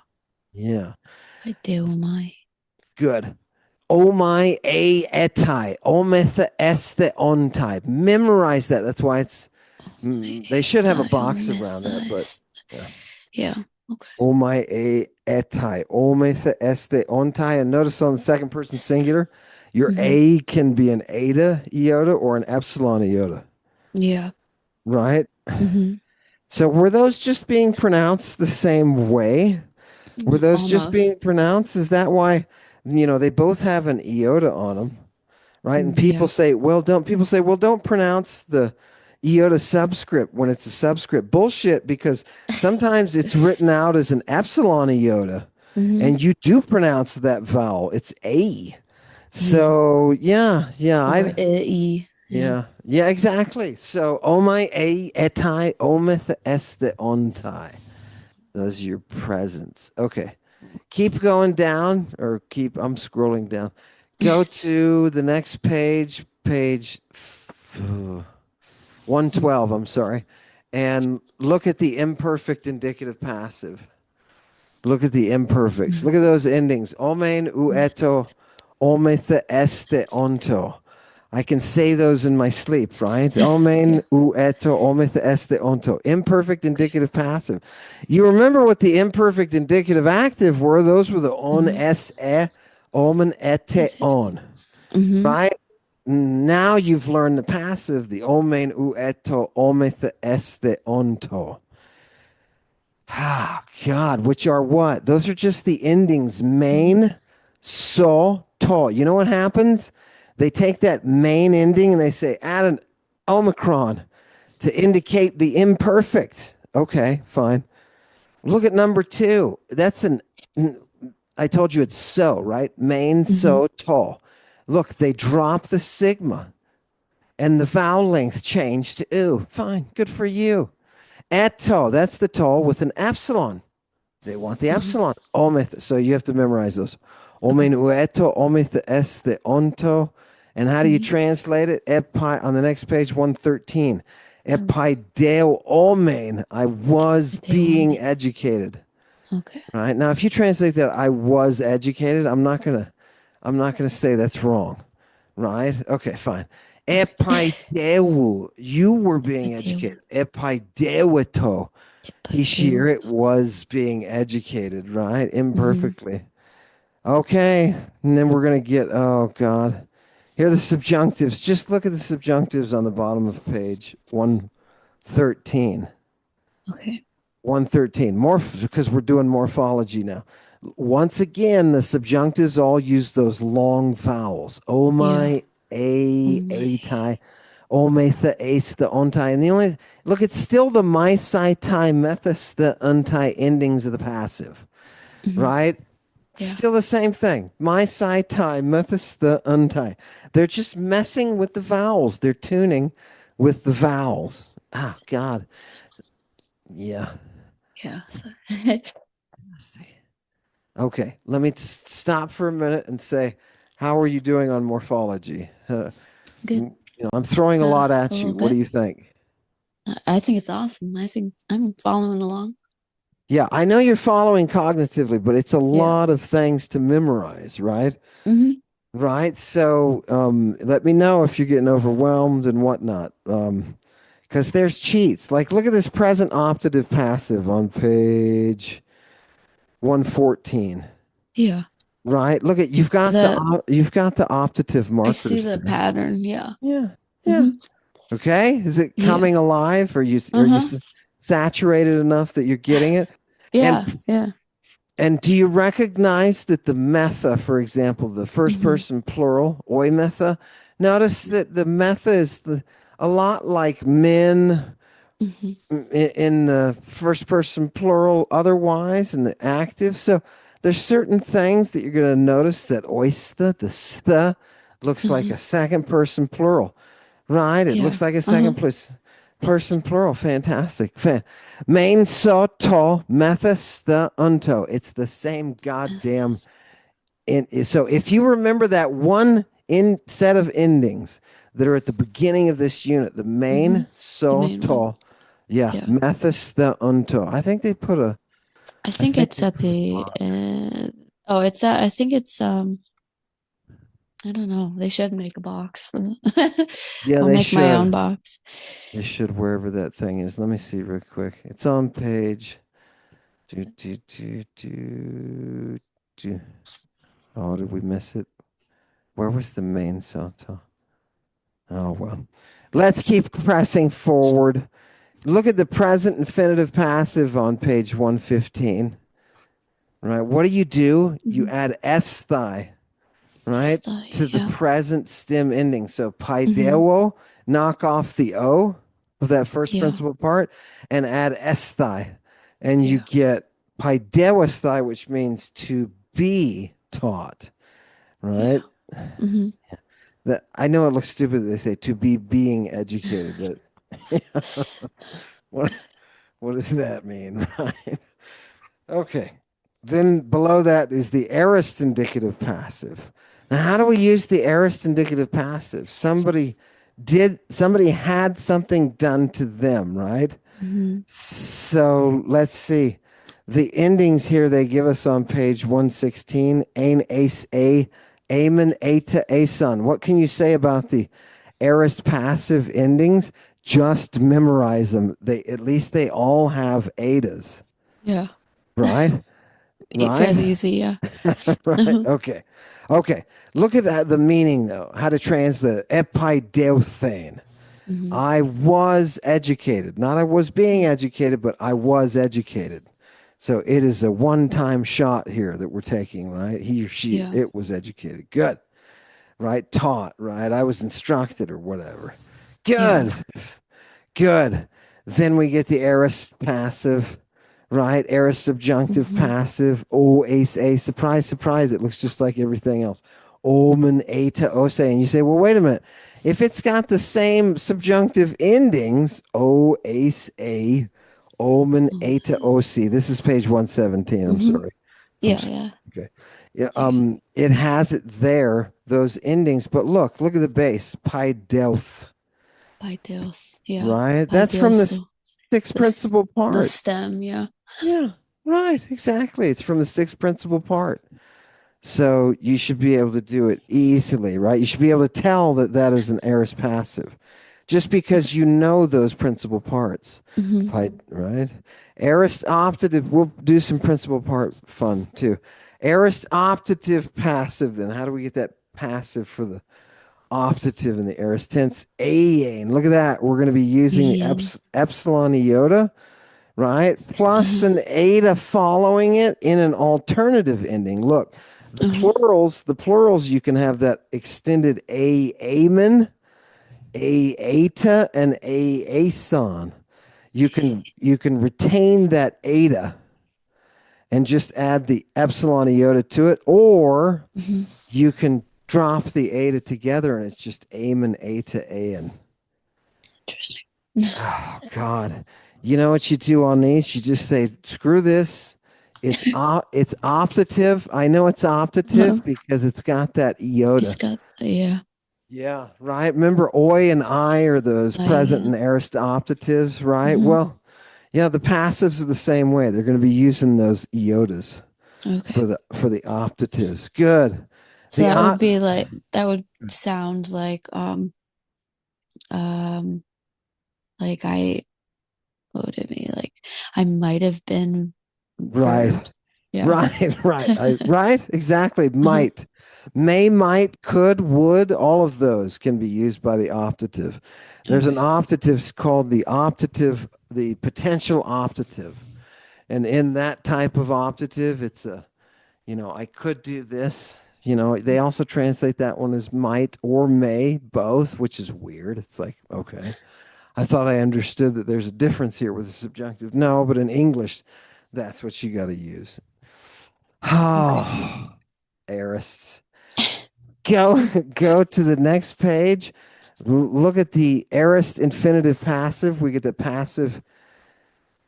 Yeah, Ideal. My. good. Omai a etai, ometha este ontai. Memorize that. That's why Oh they should have a my. Oh, box around that, but mythized. yeah. Yeah. Okay. Omai a etai, ometha este ontai. And notice on the second person singular, your Mm-hmm. a can be an eta iota or an epsilon iota, Yeah. right? Mm-hmm. So were those just being pronounced the same way? Were those just Almost. being pronounced? Is that why, they both have an iota on them, right? And people Yeah. say, well, don't pronounce the iota subscript when it's a subscript. Bullshit, because sometimes it's written out as an epsilon iota, Mm-hmm. and you do pronounce that vowel. It's a. E So yeah, or e. Yeah. yeah, exactly. So omai ei etai ometh este ontai. Those are your presents. Okay. Keep going down, or keep, I'm scrolling down. Go to the next page, page 112, I'm sorry, and look at the imperfect indicative passive. Look at the imperfects. Look at those endings. Omen ueto omete este onto. I can say those in my sleep, right? Yeah. Omen ueto omete este onto. Imperfect indicative passive. You remember what the imperfect indicative active were? Those were the on, Mm-hmm. s, e, omen, ete, on, Mm-hmm. right? Now you've learned the passive, the omen ueto omete este onto. Ah, God, which are what? Those are just the endings main, so, to. You know what happens? They take that main ending and they say, add an omicron to indicate the imperfect. Okay, fine. Look at number two. I told you it's so, right? Main, Mm-hmm. so, to. Look, they drop the sigma and the vowel length changed to oo. Fine, good for you. Eto, that's the to with an epsilon. They want the Mm-hmm. epsilon. Omith. So you have to memorize those. Okay. Omen ueto omith este onto. And how do you Mm-hmm. translate it? Epi on the next page, 113. Um, Epi deo omen. I was being Ideomi. educated. Okay. Right? Now if you translate that I was educated, I'm not gonna say that's wrong. Right? Okay, fine. Okay. Epaideu. You were being Ideo. educated. Epaideuito. Ipateo. Here it was being educated, right? Mm-hmm. Imperfectly. Okay. And then we're going to get, oh God. Here are the subjunctives. Just look at the subjunctives on the bottom of page 113. Okay. 113. Because we're doing morphology now. Once again, the subjunctives all use those long vowels. Oh Yeah. my, Oh a my. tie. Ometha ace the ontai. And the only look, it's still the my si tie methus the untie endings of the passive, Mm-hmm. right? Yeah. Still the same thing. My si tie methus the untie. They're just messing with the vowels. They're tuning with the vowels. Oh God. Yeah. Yeah. So Okay, let me stop for a minute and say, how are you doing on morphology? good. I'm throwing a lot A at you. little What do bit. you think? I think it's awesome. I think I'm following along. Yeah, I know you're following cognitively, but it's a Yeah. lot of things to memorize, right? Mm-hmm. Right. So let me know if you're getting overwhelmed and whatnot. Because there's cheats. Like, look at this present optative passive on page 114. Yeah. Right. Look at The you've got the optative I see markers the there. pattern. Yeah. Yeah. Yeah. Mm-hmm. Okay. Is it Yeah. coming alive? Are you Uh-huh. saturated enough that you're getting it? And Yeah. Yeah. And do you recognize that the metha, for example, the first Mm-hmm. person plural, oi metha, notice that the metha is a lot like men Mm-hmm. in the first person plural otherwise in the active. So there's certain things that you're going to notice that oista, the sta, looks like Uh-huh. a second person plural. Right? It Yeah. looks like a Uh-huh. person plural. Fantastic. Main so to methus the unto. It's the same goddamn. Estes. So if you remember that one in set of endings that are at the beginning of this unit, the Mm-hmm. main The so main one. to, yeah, Yeah. methus the unto. I I think think it's they at put a the box. oh, it's at I think it's I don't know. They should make a box. Yeah, I'll they make my own should. box. They should wherever that thing is. Let me see real quick. It's on page. Do, do, do, do, do. Oh, did we miss it? Where was the main Soto? Oh, well. Let's keep pressing forward. Look at the present infinitive passive on page 115. Right? What do? You Mm-hmm. add s thigh, right? To the Yeah. present stem ending. So Mm-hmm. paideo, knock off the O of that first Yeah. principal part and add s thigh. And you Yeah. get paidewasthai, which means to be taught, Yeah. right? Hmm. That I know it looks stupid that they say to be being educated, but what what does that mean, right? Okay. Then below that is the aorist indicative passive. Now, how do we use the aorist indicative passive? Somebody had something done to them, right? Hmm. So let's see. The endings here they give us on page 116, ain, ace, a, amen, eta, ason. What can you say about the aorist passive endings? Just memorize them. They at least they all have etas, Yeah. right? Right? Fairly easy. Yeah. Right. Uh-huh. Okay. Okay. Look at the meaning though. How to translate epideuthein. Hmm. I was educated. Not I was being educated, but I was educated. So it is a one-time shot here that we're taking, right? He or she, Yeah. it was educated. Good. Right? Taught, right? I was instructed or whatever. Yeah. Good. Good. Then we get the aorist passive, right? Aorist subjunctive Hmm. passive. O ace a. Surprise, surprise. It looks just like everything else. Omen a to ose. And you say, well, wait a minute. If it's got the same subjunctive endings, o ace a, omen a to oc. This is page 117. I'm Hmm. sorry. I'm Yeah. sorry. Yeah. Okay. Yeah, Yeah. it has it there, those endings, but look at the base. Pi delth, By Deus. Yeah. right? By That's from Deus. the sixth This principal the part. stem. Yeah. Yeah, right, exactly. It's from the sixth principal part. So you should be able to do it easily, right? You should be able to tell that that is an aorist passive just because you know those principal parts. Hmm. Right? Aorist optative, we'll do some principal part fun too. Aorist optative passive, then how do we get that passive for the optative in the aorist tense? And look at that. We're going to be using the Ian. epsilon iota, right? Plus Uh-huh. an eta following it in an alternative ending. Look, Uh-huh. the plurals, you can have that extended a amen, a eta, and a ason. You can retain that eta and just add the epsilon iota to it, or Hmm. you can drop the eta together and it's just amen, eta, an. Interesting. Oh God. You know what you do on these? You just say, screw this. It's optative. I know it's Uh-huh. optative because it's got that It's iota. got yeah. Yeah, right. Remember, oi and I are those present Yeah. and aorist optatives, right? Hmm. Well, yeah, the passives are the same way. They're going to be using those iotas Okay. for the optatives. Good. So The that would be like that would sound um like I what would it be like I might have been right. verbed. Yeah. Right, exactly. Uh-huh. Might, may, might, could, would, all of those can be used by the optative. There's an Okay. optative called the optative, the potential optative. And in that type of optative, it's I could do this. They also translate that one as might or may, both, which is weird. It's like, okay. I thought I understood that there's a difference here with the subjunctive. No, but in English, that's what you got to use. Okay. Oh, aorists. Go to the next page. Look at the aorist infinitive passive. We get the passive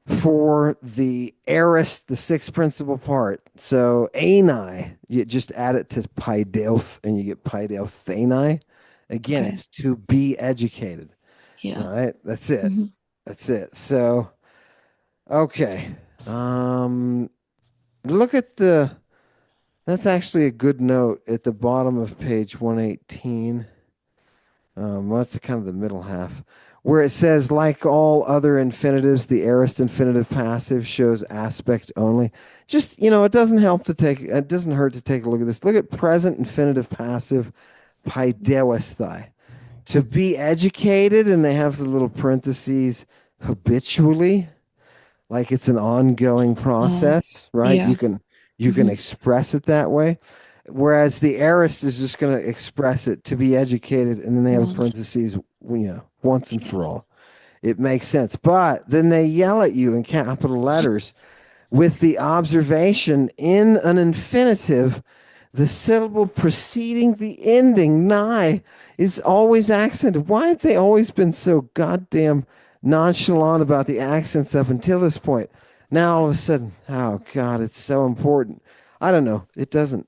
for the aorist, the sixth principal part. So ani, you just add it to paidelth and you get paidelthani. Again, Okay. it's to be educated, Yeah. right? That's it. Hmm. That's it. So, okay. Um, look at that's actually a good note at the bottom of page 118. Well, that's kind of the middle half, where it says, like all other infinitives, the aorist infinitive passive shows aspect only. Just, it doesn't hurt to take a look at this. Look at present infinitive passive, paideusthai. To be educated, and they have the little parentheses, habitually, like it's an ongoing Oh, process, right? yeah. You can Hmm. express it that way. Whereas the aorist is just going to express it to be educated, and then they have Once. parentheses, once and Yeah. for all. It makes sense. But then they yell at you in capital letters with the observation in an infinitive The syllable preceding the ending, nigh, is always accented. Why have they always been so goddamn nonchalant about the accents up until this point? Now all of a sudden, oh God, it's so important. I don't know. It doesn't.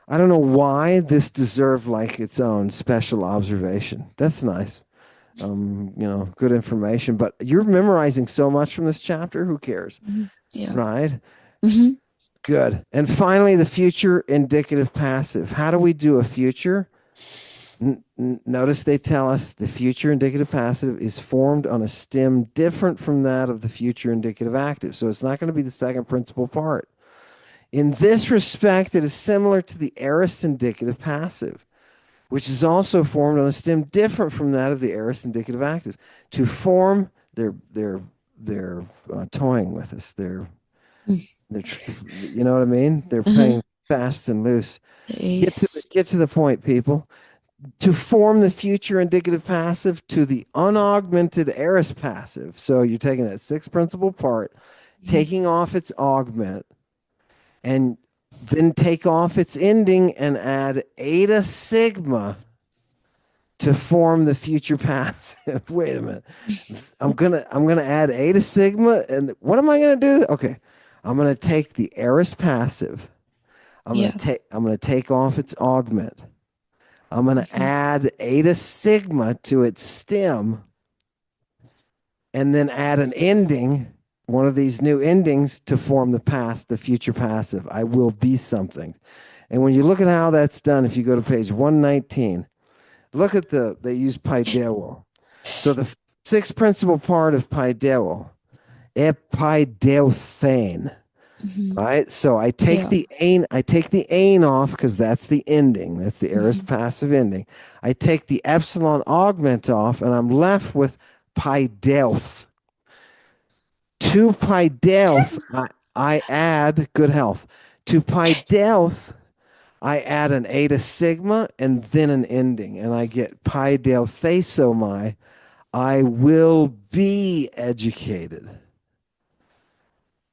I don't know why this deserved like its own special observation. That's nice. Good information. But you're memorizing so much from this chapter. Who cares, Mhm. Yeah. right? Hmm. Good. And finally, the future indicative passive. How do we do a future? Notice they tell us the future indicative passive is formed on a stem different from that of the future indicative active. So it's not going to be the second principal part. In this respect, it is similar to the aorist indicative passive, which is also formed on a stem different from that of the aorist indicative active. To form, they're toying with us. They're you know what I mean? They're Uh-huh. playing fast and loose. The Get to the ace. get to the point, people. To form the future indicative passive to the unaugmented aorist passive. So you're taking that sixth principal part, Mhm. taking off its augment, and then take off its ending and add eta sigma to form the future passive. Wait a minute. I'm gonna add eta sigma, and what am I gonna do? Okay, I'm gonna take the aorist passive. Yeah. I'm gonna take off its augment. I'm going to Mhm. add eta sigma to its stem and then add an ending, one of these new endings to form the future passive. I will be something. And when you look at how that's done, if you go to page 119, look at they use paideuo. So the sixth principal part of paideuo, epaideuthein. Mhm. Right. So Yeah. I take the ain off because that's the ending. That's the aorist Mhm. passive ending. I take the epsilon augment off and I'm left with pi delth. To pi delth, I add good health. To pi delth, I add an eta sigma and then an ending, and I get pi delthesomai. I will be educated.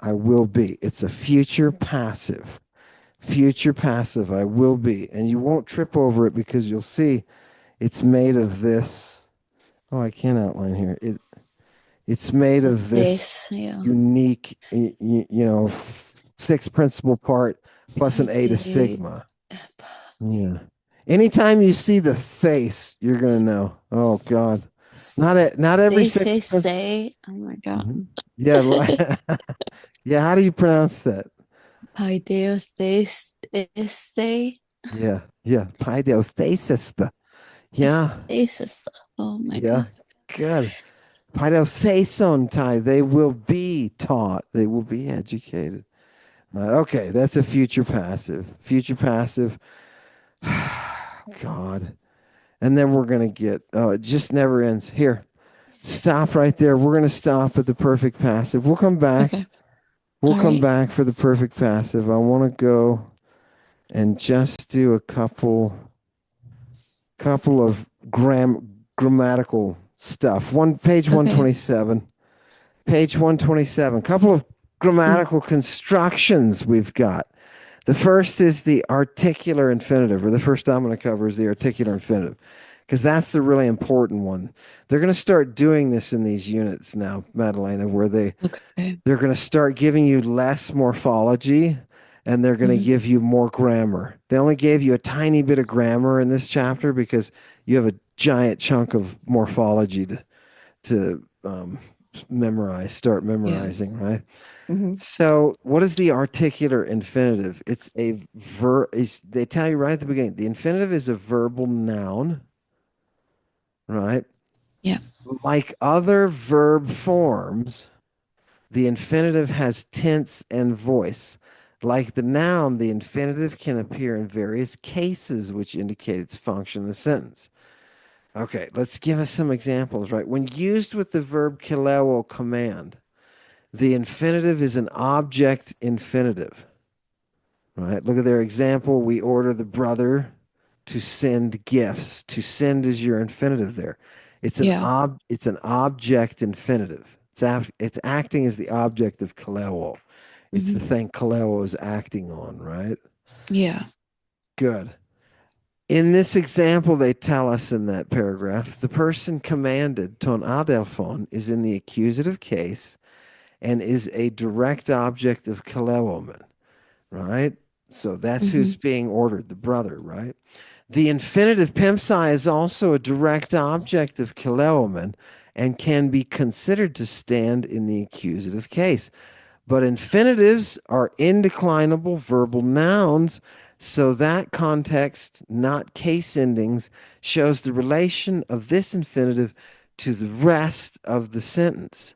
I will be. It's a future passive. Future passive, I will be. And you won't trip over it because you'll see it's made of this. Oh, I can't outline here. It's made of this This. Yeah. unique, six principal part plus an eta Pide. sigma. Yeah. Anytime you see the face, you're gonna know. Oh God. Not every Say, six say, principal. say. Oh my God. Yeah, yeah. How do you pronounce that? Paideos, say. Yeah, yeah. Paideothesis. Yeah, Thesis. Oh my yeah. God. Good. Paidothesontai, they will be taught, they will be educated. Okay, that's a future passive. Future passive. God. And then we're going to get, oh, it just never ends. Here, stop right there. We're going to stop at the perfect passive. We'll come back. Okay. We'll All come right. back for the perfect passive. I want to go and just do a couple of grammatical stuff. Page Okay. 127. Page 127. Couple of Mm. grammatical constructions we've got. The first is the articular infinitive, or the first I'm going to cover is the articular infinitive, because that's the really important one. They're going to start doing this in these units now, Maddalena, where Okay. they're going to start giving you less morphology and they're going to Hmm. give you more grammar. They only gave you a tiny bit of grammar in this chapter because you have a giant chunk of morphology to start Yeah. memorizing, right? Hmm. So, what is the articular infinitive? It's a verb. They tell you right at the beginning, the infinitive is a verbal noun, right? Yeah. Like other verb forms, the infinitive has tense and voice. Like the noun, the infinitive can appear in various cases which indicate its function in the sentence. Okay, let's give us some examples, right? When used with the verb kileo command, the infinitive is an object infinitive, right? Look at their example. We order the brother to send gifts. To send is your infinitive there. Yeah. It's an object infinitive. It's acting as the object of kaleo. It's the Hmm. thing kaleo is acting on, right? Yeah. Good. In this example, they tell us in that paragraph, the person commanded, ton adelphon, is in the accusative case and is a direct object of kalewoman, right? So that's who's Hmm. being ordered, the brother, right? The infinitive pimpsai is also a direct object of kalewoman and can be considered to stand in the accusative case. But infinitives are indeclinable verbal nouns, so that context, not case endings, shows the relation of this infinitive to the rest of the sentence.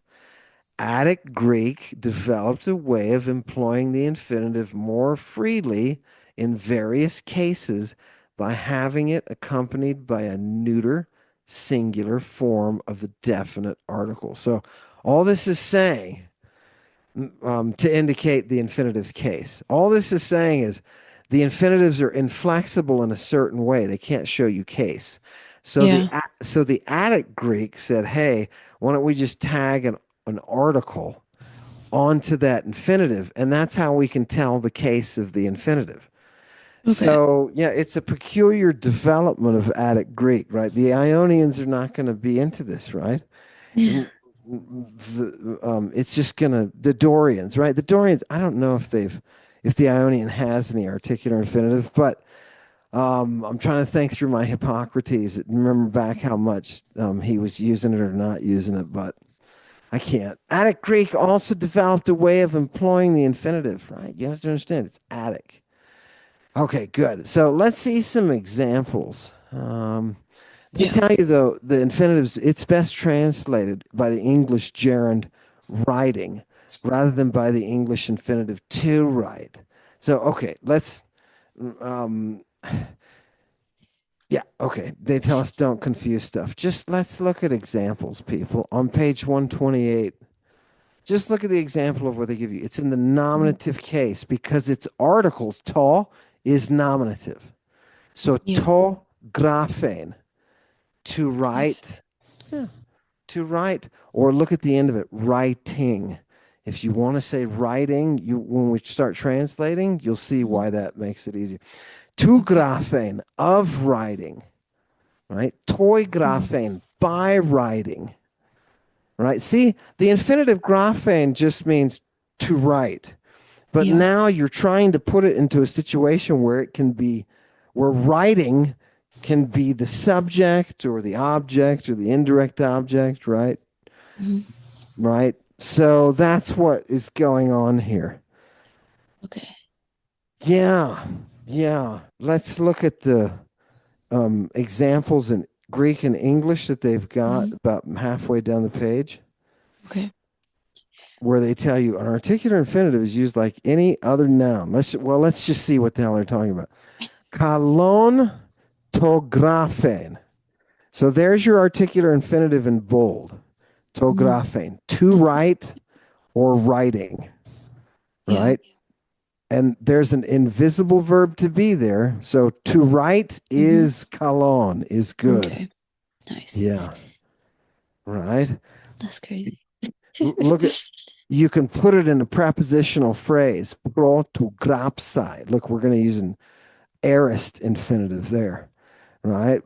Attic Greek developed a way of employing the infinitive more freely in various cases by having it accompanied by a neuter singular form of the definite article. So all this is saying to indicate the infinitive's case. All this is saying is the infinitives are inflexible in a certain way. They can't show you case. Yeah. So the Attic Greek said, "Hey, why don't we just tag an article onto that infinitive, and that's how we can tell the case of the infinitive." Okay. So yeah, it's a peculiar development of Attic Greek, right? The Ionians are not going to be into this, right? Yeah. It's just gonna the Dorians, right? The Dorians. I don't know if the Ionian has any articular infinitive, but I'm trying to think through my Hippocrates and remember back how much he was using it or not using it, but I can't. Attic Greek also developed a way of employing the infinitive, right? You have to understand it's Attic. Okay, good. So let's see some examples. They Yeah. tell you though the infinitives it's best translated by the English gerund writing rather than by the English infinitive to write. So okay, let's um yeah, okay. They tell us don't confuse stuff. Just let's look at examples, people. On page 128, just look at the example of what they give you. It's in the Mhm. nominative case because its article to is nominative. So Yeah. to graphein, to Graph. write. Yeah, to write, or look at the end of it, writing. If you want to say writing, you when we start translating, you'll see Mhm. why that makes it easier. To Okay. graphen, of writing, right? Toy Mhm. graphen, by writing, right? See, the infinitive graphen just means to write. But Yeah. now you're trying to put it into a situation where it can be, where writing can be the subject or the object or the indirect object, right? Mhm. Right? So that's what is going on here. Okay. Yeah. Yeah. Let's look at the examples in Greek and English that they've got Mhm. about halfway down the page, Okay. where they tell you an articular infinitive is used like any other noun. Let's just see what the hell they're talking about. Kalon to graphen. So there's your articular infinitive in bold. To Mhm. graphen. To Okay. write or writing, Yeah. right? And there's an invisible verb to be there. So to write Hmm. is kalon, is good. Okay. Nice. Yeah, right. That's crazy. Look at you can put it in a prepositional phrase. Pro to grapsai. Look, we're going to use an aorist infinitive there, right?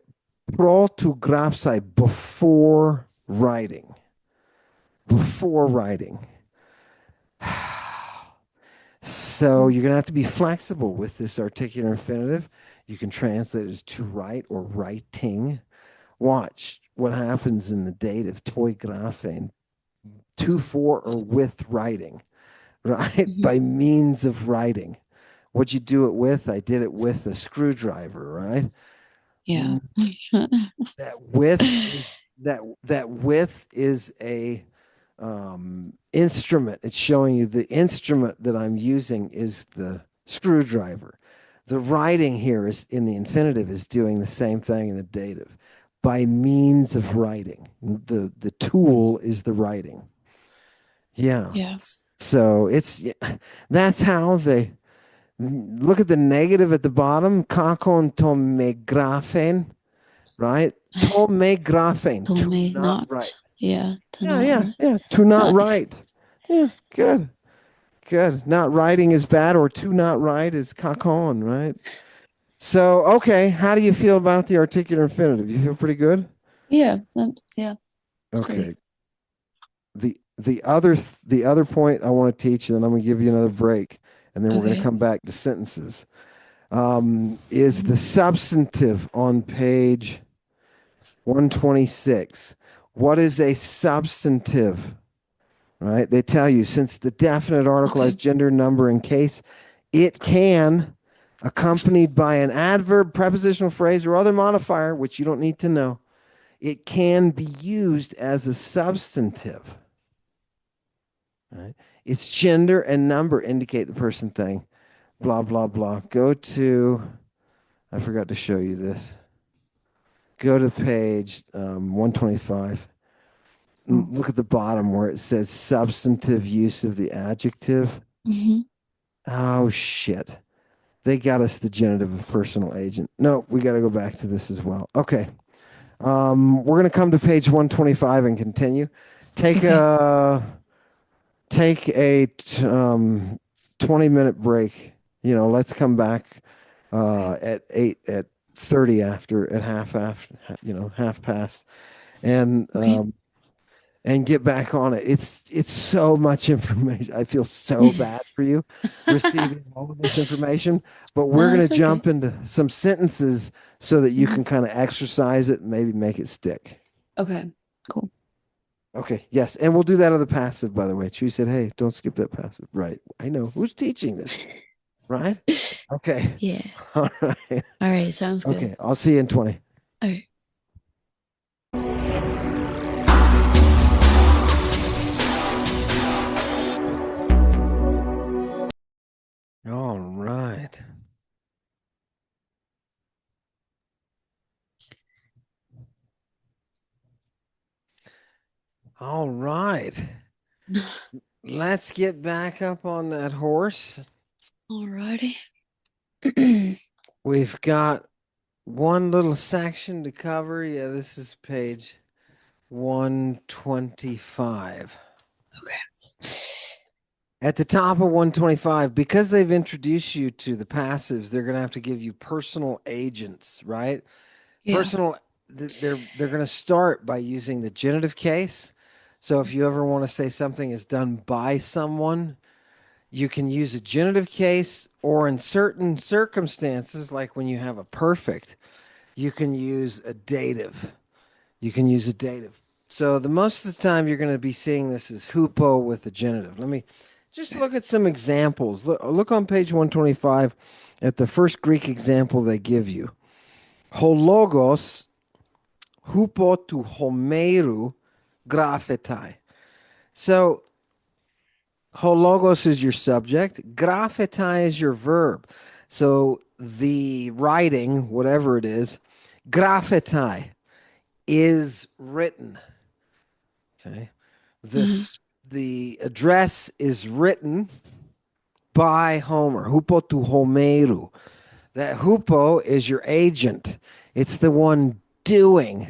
Pro to grapsai before writing. Before writing. So Mhm. you're going to have to be flexible with this articular infinitive. You can translate it as to write or writing. Watch what happens in the dative toy graphen to, for, or with writing, right? Mhm. By means of writing. What'd you do it with? I did it with a screwdriver, right? Yeah. Mm, That with is that with is a instrument. It's showing you the instrument that I'm using is the screwdriver. The writing here is in the infinitive is doing the same thing in the dative by means of writing. The tool is the writing. Yeah. Yeah. So it's yeah, that's how they look at the negative at the bottom. Kakon to me graphen, right? To me graphen, Told to me not write. not. Yeah. To Yeah, not. yeah, yeah. To not Nice. write. Yeah, good. Good. Not writing is bad, or to not write is kakon, right? So, okay, how do you feel about the articular infinitive? You feel pretty good? Yeah, it's great. Okay. The other point I want to teach, and then I'm going to give you another break, and then we're going to Okay. come back to sentences. Is Mhm. the substantive on page 126. What is a substantive? Right? They tell you since the definite article has Okay. gender, number, and case, it can, accompanied by an adverb, prepositional phrase, or other modifier, which you don't need to know, it can be used as a substantive. Right? Its gender and number indicate the person thing. Blah, blah, blah. Go to, I forgot to show you this. Go to page 125. Oh. Look at the bottom where it says substantive use of the adjective. Hmm. Oh, shit. They got us the genitive of personal agent. No, we got to go back to this as well. Okay. We're going to come to page 125 and continue. Take Okay. a take a 20-minute break. Let's come back Okay. at 30 after at half past and Okay. get back on it. It's so much information. I feel so bad for you receiving all of this information, but we're No, going to it's okay. jump into some sentences so that you Mhm. can kind of exercise it and maybe make it stick. Okay. Cool. Okay, yes, and we'll do that on the passive, by the way. Chewy said, "Hey, don't skip that passive." Right. I know. Who's teaching this? Right? Okay. Yeah. All right. All right. Sounds good. Okay, I'll see you in 20. All right. All right. All right. Let's get back up on that horse. All righty. We've got one little section to cover. Yeah, this is page 125. Okay. At the top of 125, because they've introduced you to the passives, they're going to have to give you personal agents, right? Yeah. Personal, they're going to start by using the genitive case. So if you ever want to say something is done by someone, you can use a genitive case, or in certain circumstances, like when you have a perfect, you can use a dative. You can use a dative. So the most of the time you're going to be seeing this as hupo with the genitive. Let me just look at some examples. Look on page 125 at the first Greek example they give you. Hologos hupo to homeru graphetai. So hologos is your subject, graphetai is your verb. So the writing, whatever it is, graphetai is written. Okay. Hmm. This the address is written by Homer. Hupo to Homeru. That hupo is your agent. It's the one doing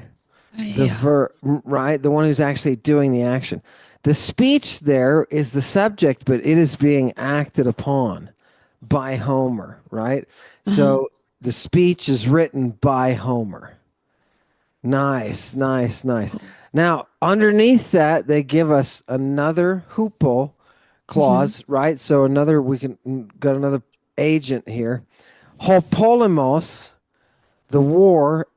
the Yeah. verb, right? The one who's actually doing the action. The speech there is the subject, but it is being acted upon by Homer, right? Uh-huh. So the speech is written by Homer. Nice, nice, nice. Cool. Now, underneath that, they give us another hupo Hmm. clause, right? So we can got another agent here. Hopolemos, the war,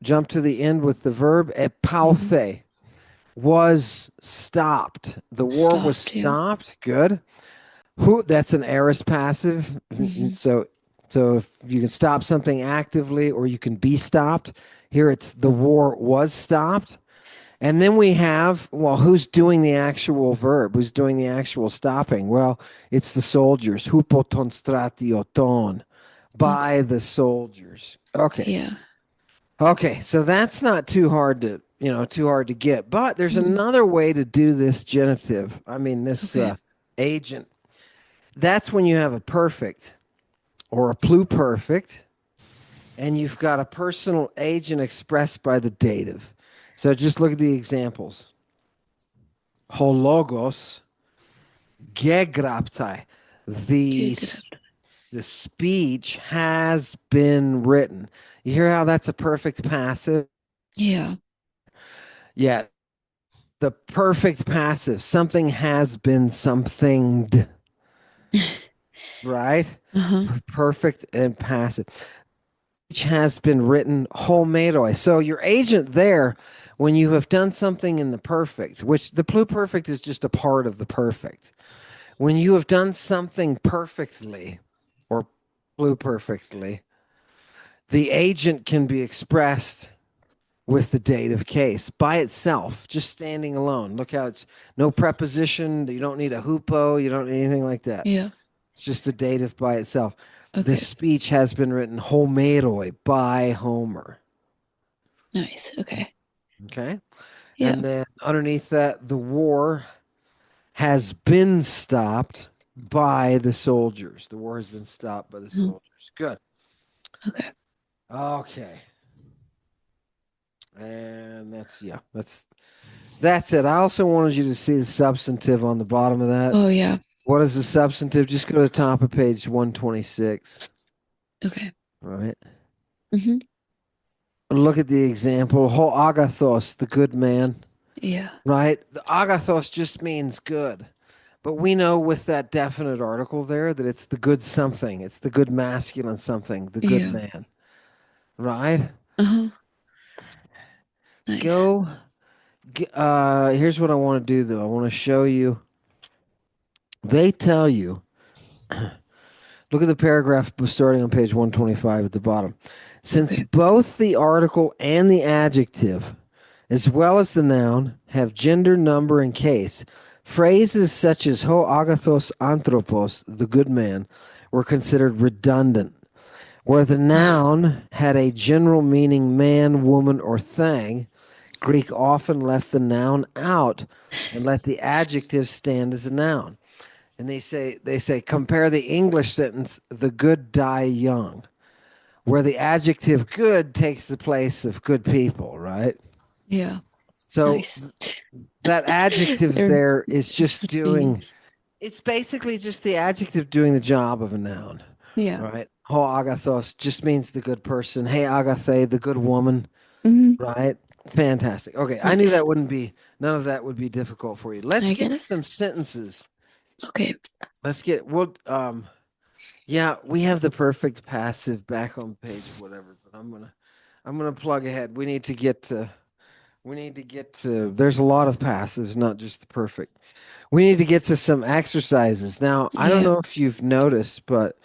jump to the end with the verb Hmm. epauthe, was stopped. The war was Stopped. Yeah. stopped. Good. Who? That's an aorist passive. Hmm. So if you can stop something actively, or you can be stopped. Here it's the war was stopped. And then we have, well, who's doing the actual verb? Who's doing the actual stopping? Well, it's the soldiers. Hupoton stratioton, by Okay. the soldiers. Okay. Yeah. Okay, so that's not too hard to get. But there's Hmm. another way to do this genitive. I mean, this Okay. agent. That's when you have a perfect or a pluperfect, and you've got a personal agent expressed by the dative. So just look at the examples. Hologos gegraptai. The Good. Good. The speech has been written. You hear how that's a perfect passive? Yeah. Yeah, the perfect passive. Something has been somethinged, right? Uh-huh. Perfect and passive. Speech has been written hometoy. So your agent there, when you have done something in the perfect, which the pluperfect is just a part of the perfect. When you have done something perfectly or pluperfectly, the agent can be expressed with the dative case by itself, just standing alone. Look how it's no preposition. You don't need a hoopo. You don't need anything like that. Yeah. It's just the dative by itself. The Okay. speech has been written Homeroi by Homer. Nice. Okay. Okay. Yeah. And then underneath that, the war has been stopped by the soldiers. The war has been stopped by the Mhm. soldiers. Good. Okay. Okay. And that's it. I also wanted you to see the substantive on the bottom of that. Oh yeah. What is the substantive? Just go to the top of page 126. Okay. Right. Mm-hmm. Look at the example. Ho agathos, the good man. Yeah. Right. The agathos just means good. But we know with that definite article there that it's the good something. It's the good masculine something, the good Yeah. man. Right? Uh-huh. Nice. Go. Here's what I want to do though. I want to show you. They tell you. Look at the paragraph starting on page 125 at the bottom. Since Okay. both the article and the adjective, as well as the noun, have gender, number, and case, phrases such as ho agathos anthropos, the good man, were considered redundant. Where the noun had a general meaning man, woman, or thing, Greek often left the noun out and let the adjective stand as a noun. And they say compare the English sentence the good die young, where the adjective good takes the place of good people, right? Yeah. So Nice. that adjective They're there is just such doing genius. it's basically just the adjective doing the job of a noun, Yeah. right? Ho agathos just means the good person. Hey agathe, the good woman, Mm-hmm. right? Fantastic. Okay, I knew Nice. that wouldn't be none of that would be difficult for you. Let's I get get to it. some sentences. Okay. Let's get well yeah, we have the perfect passive back on page whatever, but I'm gonna plug ahead. We need to get to there's a lot of passives, not just the perfect. We need to get to some exercises. Now, I don't Yeah. know if you've noticed, but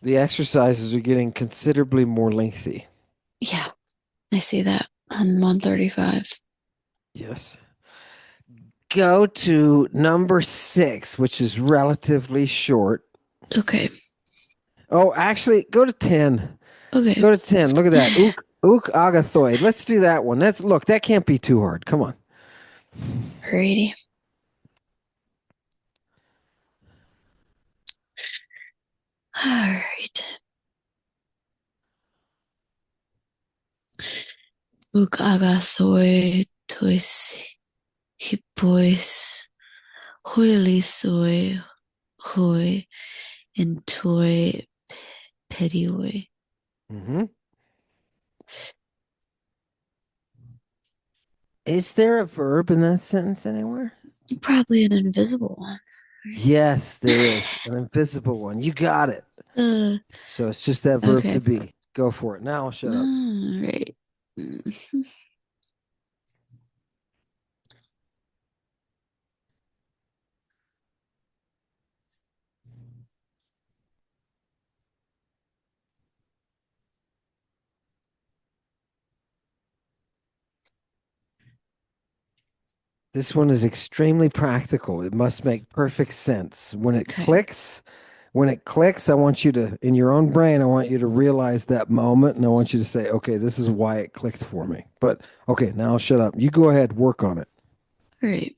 the exercises are getting considerably more lengthy. Yeah. I see that on 135. Yes. Go to number 6, which is relatively short. Okay. Oh, actually, go to 10. Okay. Go to 10. Look at that. Ook agathoid. Let's do that one. Look, that can't be too hard. Come on. Alrighty. All right. Uk agathoi tois hippois hoilisoi hoi and toi pedioi. Hmm. Is there a verb in that sentence anywhere? Probably an invisible one, Yes, there is an invisible one. You got it. right? So it's just that verb to Okay. be. Go for it. Now I'll shut up. All right. This one is extremely practical. It must make perfect sense. Okay. When it clicks, I want you to, in your own brain, I want you to realize that moment and I want you to say, okay, this is why it clicked for me. But okay, now I'll shut up. You go ahead, work on it. All right.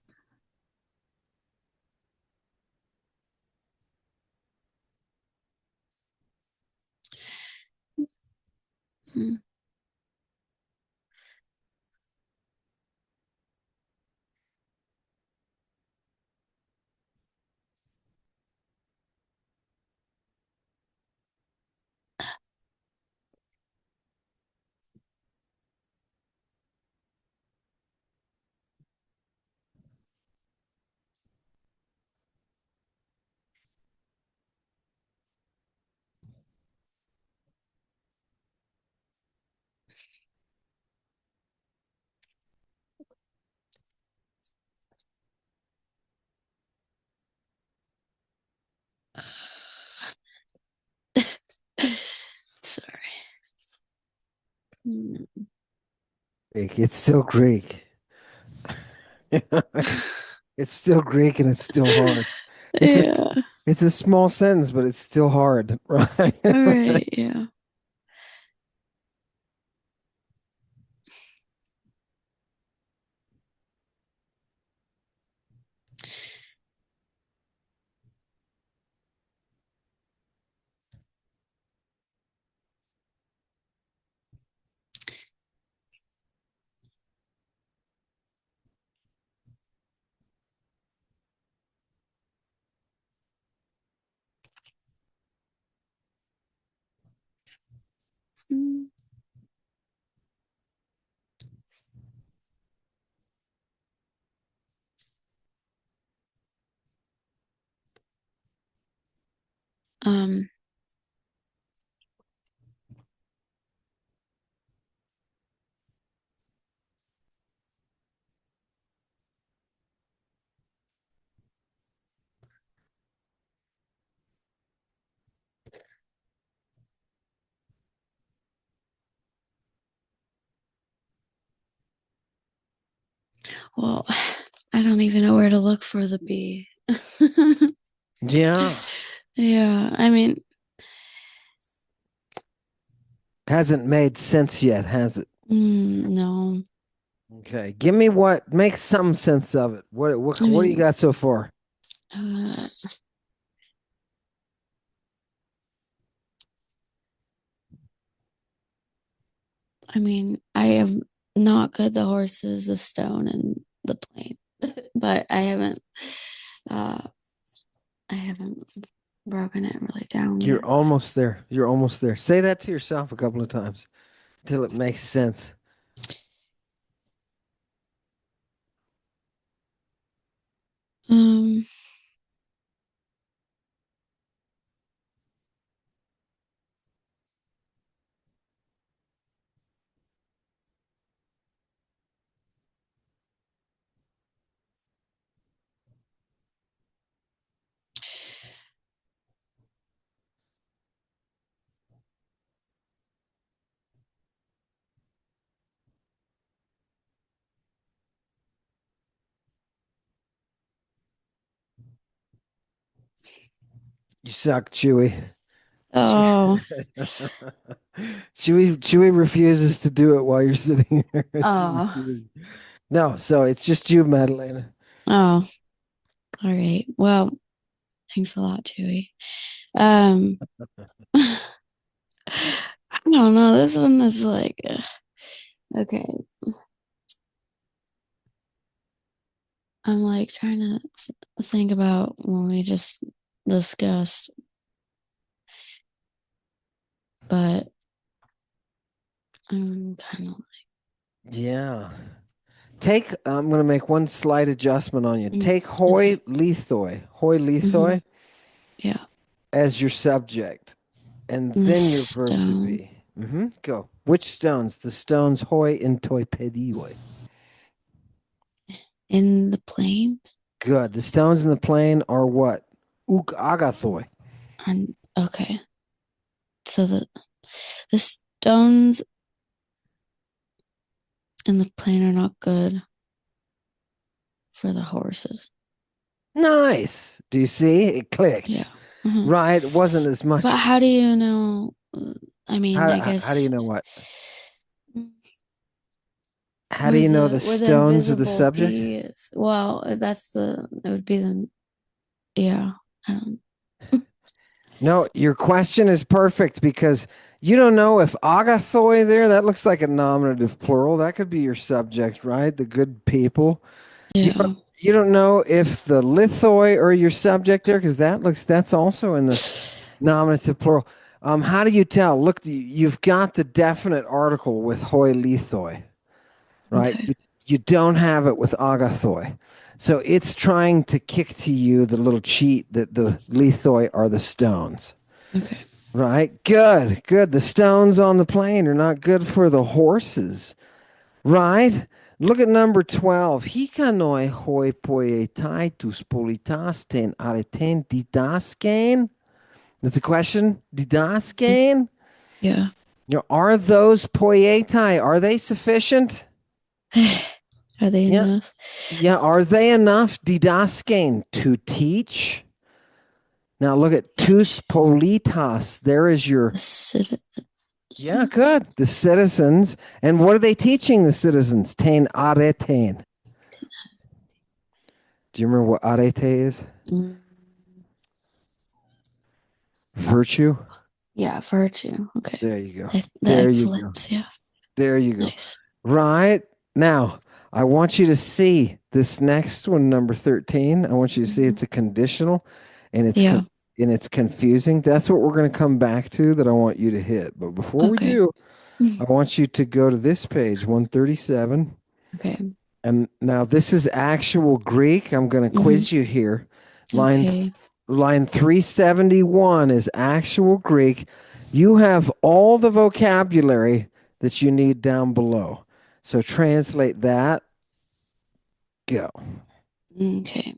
Mm. Mm. Greek. It's still Greek. It's still Greek and it's still hard. It's a Yeah. it's a small sentence, but it's still hard, right? All right. Yeah. Mm. Um. Well, I don't even know where to look for the B. Yeah. Yeah. I mean, Hasn't made sense yet, has it? no. Okay. Give me what makes some sense of it. I What do you mean, got so far? uh, I have not good the horses, the stone, and the plane, but uh, I haven't broken it really down You're yet. almost there. You're almost there. Say that to yourself a couple of times till it makes sense. Um, You suck, Chewy. oh, Chewy refuses to do it while you're sitting here. She oh, refuses. No, so it's just you, Maddalena. oh, all right. Well, thanks a lot, Chewy. Um, I don't know. This one is like, okay. I'm like trying to think about when we just discussed, but I'm kind of, Yeah. I'm going to make one slight adjustment on you. mm, Take hoi okay. lithoi, hoi Hmm. lithoi Yeah. as your subject, and The then your verb to stone be. Go. Which stones? The stones hoi and toi pedioi. in the plains. Good. The stones in the plain are what? Uk agathoi. And okay. So the stones in the plain are not good for the horses. Nice. Do you see? It Yeah. clicked. Hmm. Right. It wasn't as But much. how do you know? I mean, I How do you guess know what? How do where you know the the stones are the invisible subject? bee is. Well, that's the it would be the yeah. I don't. No, your question is perfect because you don't know if agathoi there, that looks like a nominative plural. That could be your subject, right? The good people. Yeah. You don't know if the lithoi are your subject there because that's also in the nominative plural. How do you tell? Look, you've got the definite article with hoi lithoi, right? Okay. You don't have it with agathoi. So it's trying to kick to you the little cheat that the lithoi are the stones. Okay. Right? Good. Good. The stones on the plane are not good for the horses. Right? Look at number 12. Hikanoi hoi poietai tus politas ten areten didaskein. That's a question. Mhm. Didaskein? Yeah. Are those poietai, are they sufficient? Are they Yeah. enough? Yeah. Are they enough didaskein to teach? Now look at tus politas. There is your, The yeah, citizens? good. The citizens. And what are they teaching the citizens? Tain aretain. Do you remember what arete is? Mm, Virtue. yeah, virtue. Okay. There you go. The There you go. excellence. Yeah. There you go. Nice. Right now, I want you to see this next one, number 13. I want you to see Mhm. it's a conditional and Yeah. and it's confusing. That's what we're going to come back to that I want you to hit. But before we Okay. do, Mm. I want you to go to this page, 137. Okay. And now this is actual Greek. I'm going to Hmm. quiz you here. Okay. Line 371 is actual Greek. You have all the vocabulary that you need down below. So translate that. Go. Okay.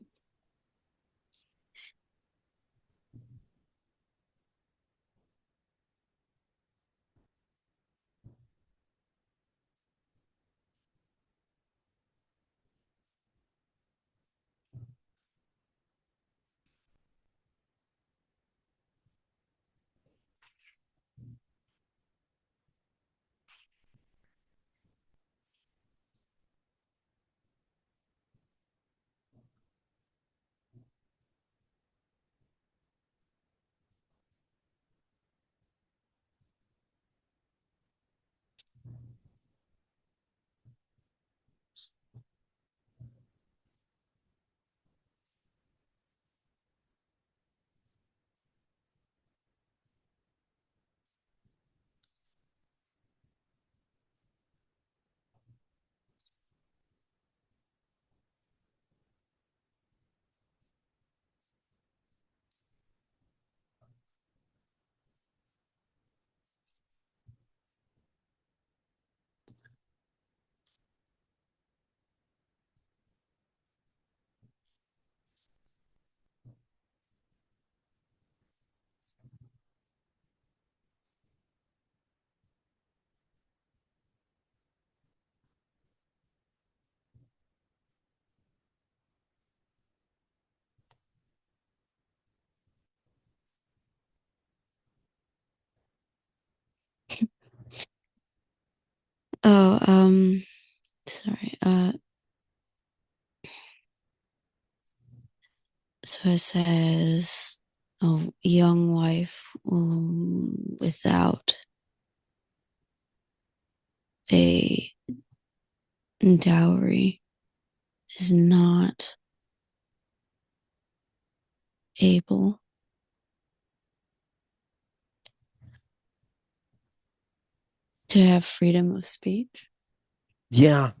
Oh, sorry. So it says, oh, young wife without a dowry is not able to have freedom of speech. Yeah,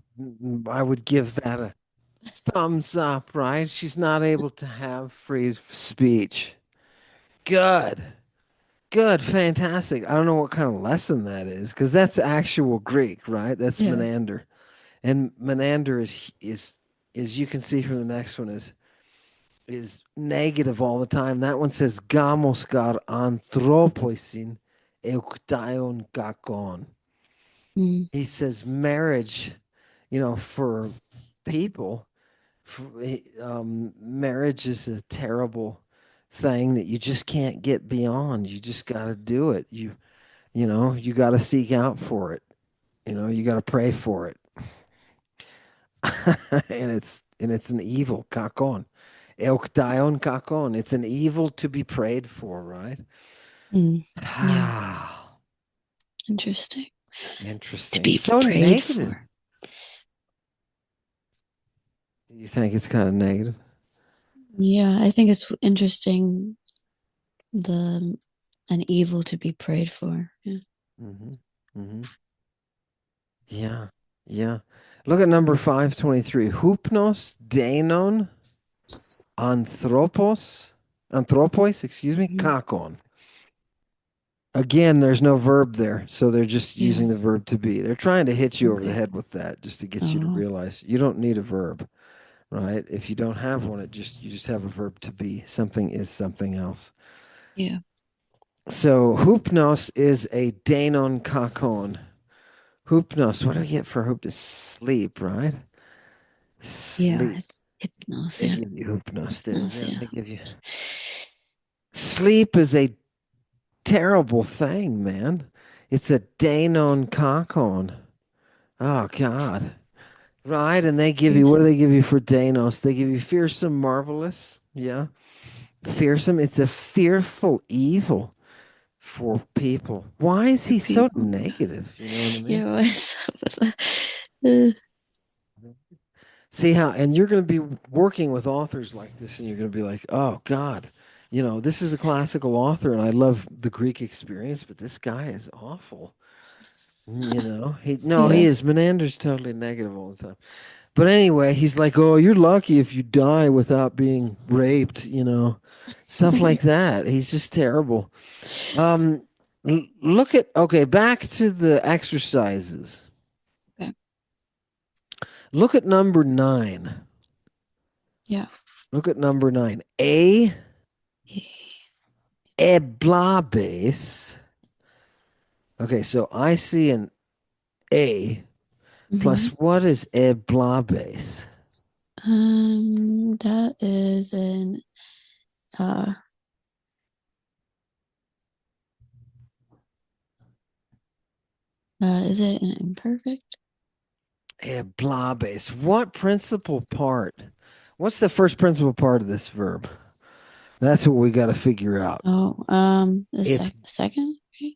I would give that a thumbs up, right? She's not able to have free speech. Good. Good, fantastic. I don't know what kind of lesson that is because that's actual Greek, right? That's Yeah. Menander. And Menander is you can see from the next one is negative all the time. That one says gamos gar anthropoisin euktaion kakon. Mm, He says marriage, for people, marriage is a terrible thing that you just can't get beyond. You just got to do it. You got to seek out for it. You got to pray for it. and it's an evil kakon. Euktaion kakon. It's an evil to be prayed for, right? mm. Yeah. Ah, Interesting. To interesting. be So prayed negative. for. You think it's kind of negative? Yeah, I think it's interesting the an evil to be prayed for. Yeah. Hmm. Hmm. Yeah. Yeah. Look at number 523. Hupnos denon anthropos, excuse me, Mhm. kakon. Again, there's no verb there, so they're just Yeah. using the verb to be. They're trying to hit you over the Okay. head with that just to get you to Oh, realize you don't need a verb, right? If you don't have one, you just have a verb to be. Something is something else. yeah. So hypnos is a danon kakon. Hypnos, what do we get for hypnos? Sleep, right? Yeah, Sleep. hypnos, They yeah. give you hypnos there. Hypnos, Then yeah. they give you sleep is a terrible thing, man. It's a danon kakon. Oh God. Right, and they give you what do Fearsome. they give you for Danos? They give you fearsome, marvelous. Yeah. Fearsome. It's a fearful evil for people. Why is For he so people. negative? You know what I mean? Yeah, what's up with that? See how, and you're going to be working with authors like this, and you're going to be like, oh God, this is a classical author, and I love the Greek experience, but this guy is awful. He no, he Yeah. is. Menander's totally negative all the time. But anyway, he's like, "Oh, you're lucky if you die without being raped," stuff like that. He's just terrible. Um, Look at okay, back to the exercises. Okay. Look at number 9. Yeah. Look at number 9. A eblabase. Okay, so I see an A plus Mm-hmm. what is eblabase? That is an uh is it an imperfect? Eblabase. What principal part? What's the first principal part of this verb? That's what we got to figure out. Oh, the It's second, right?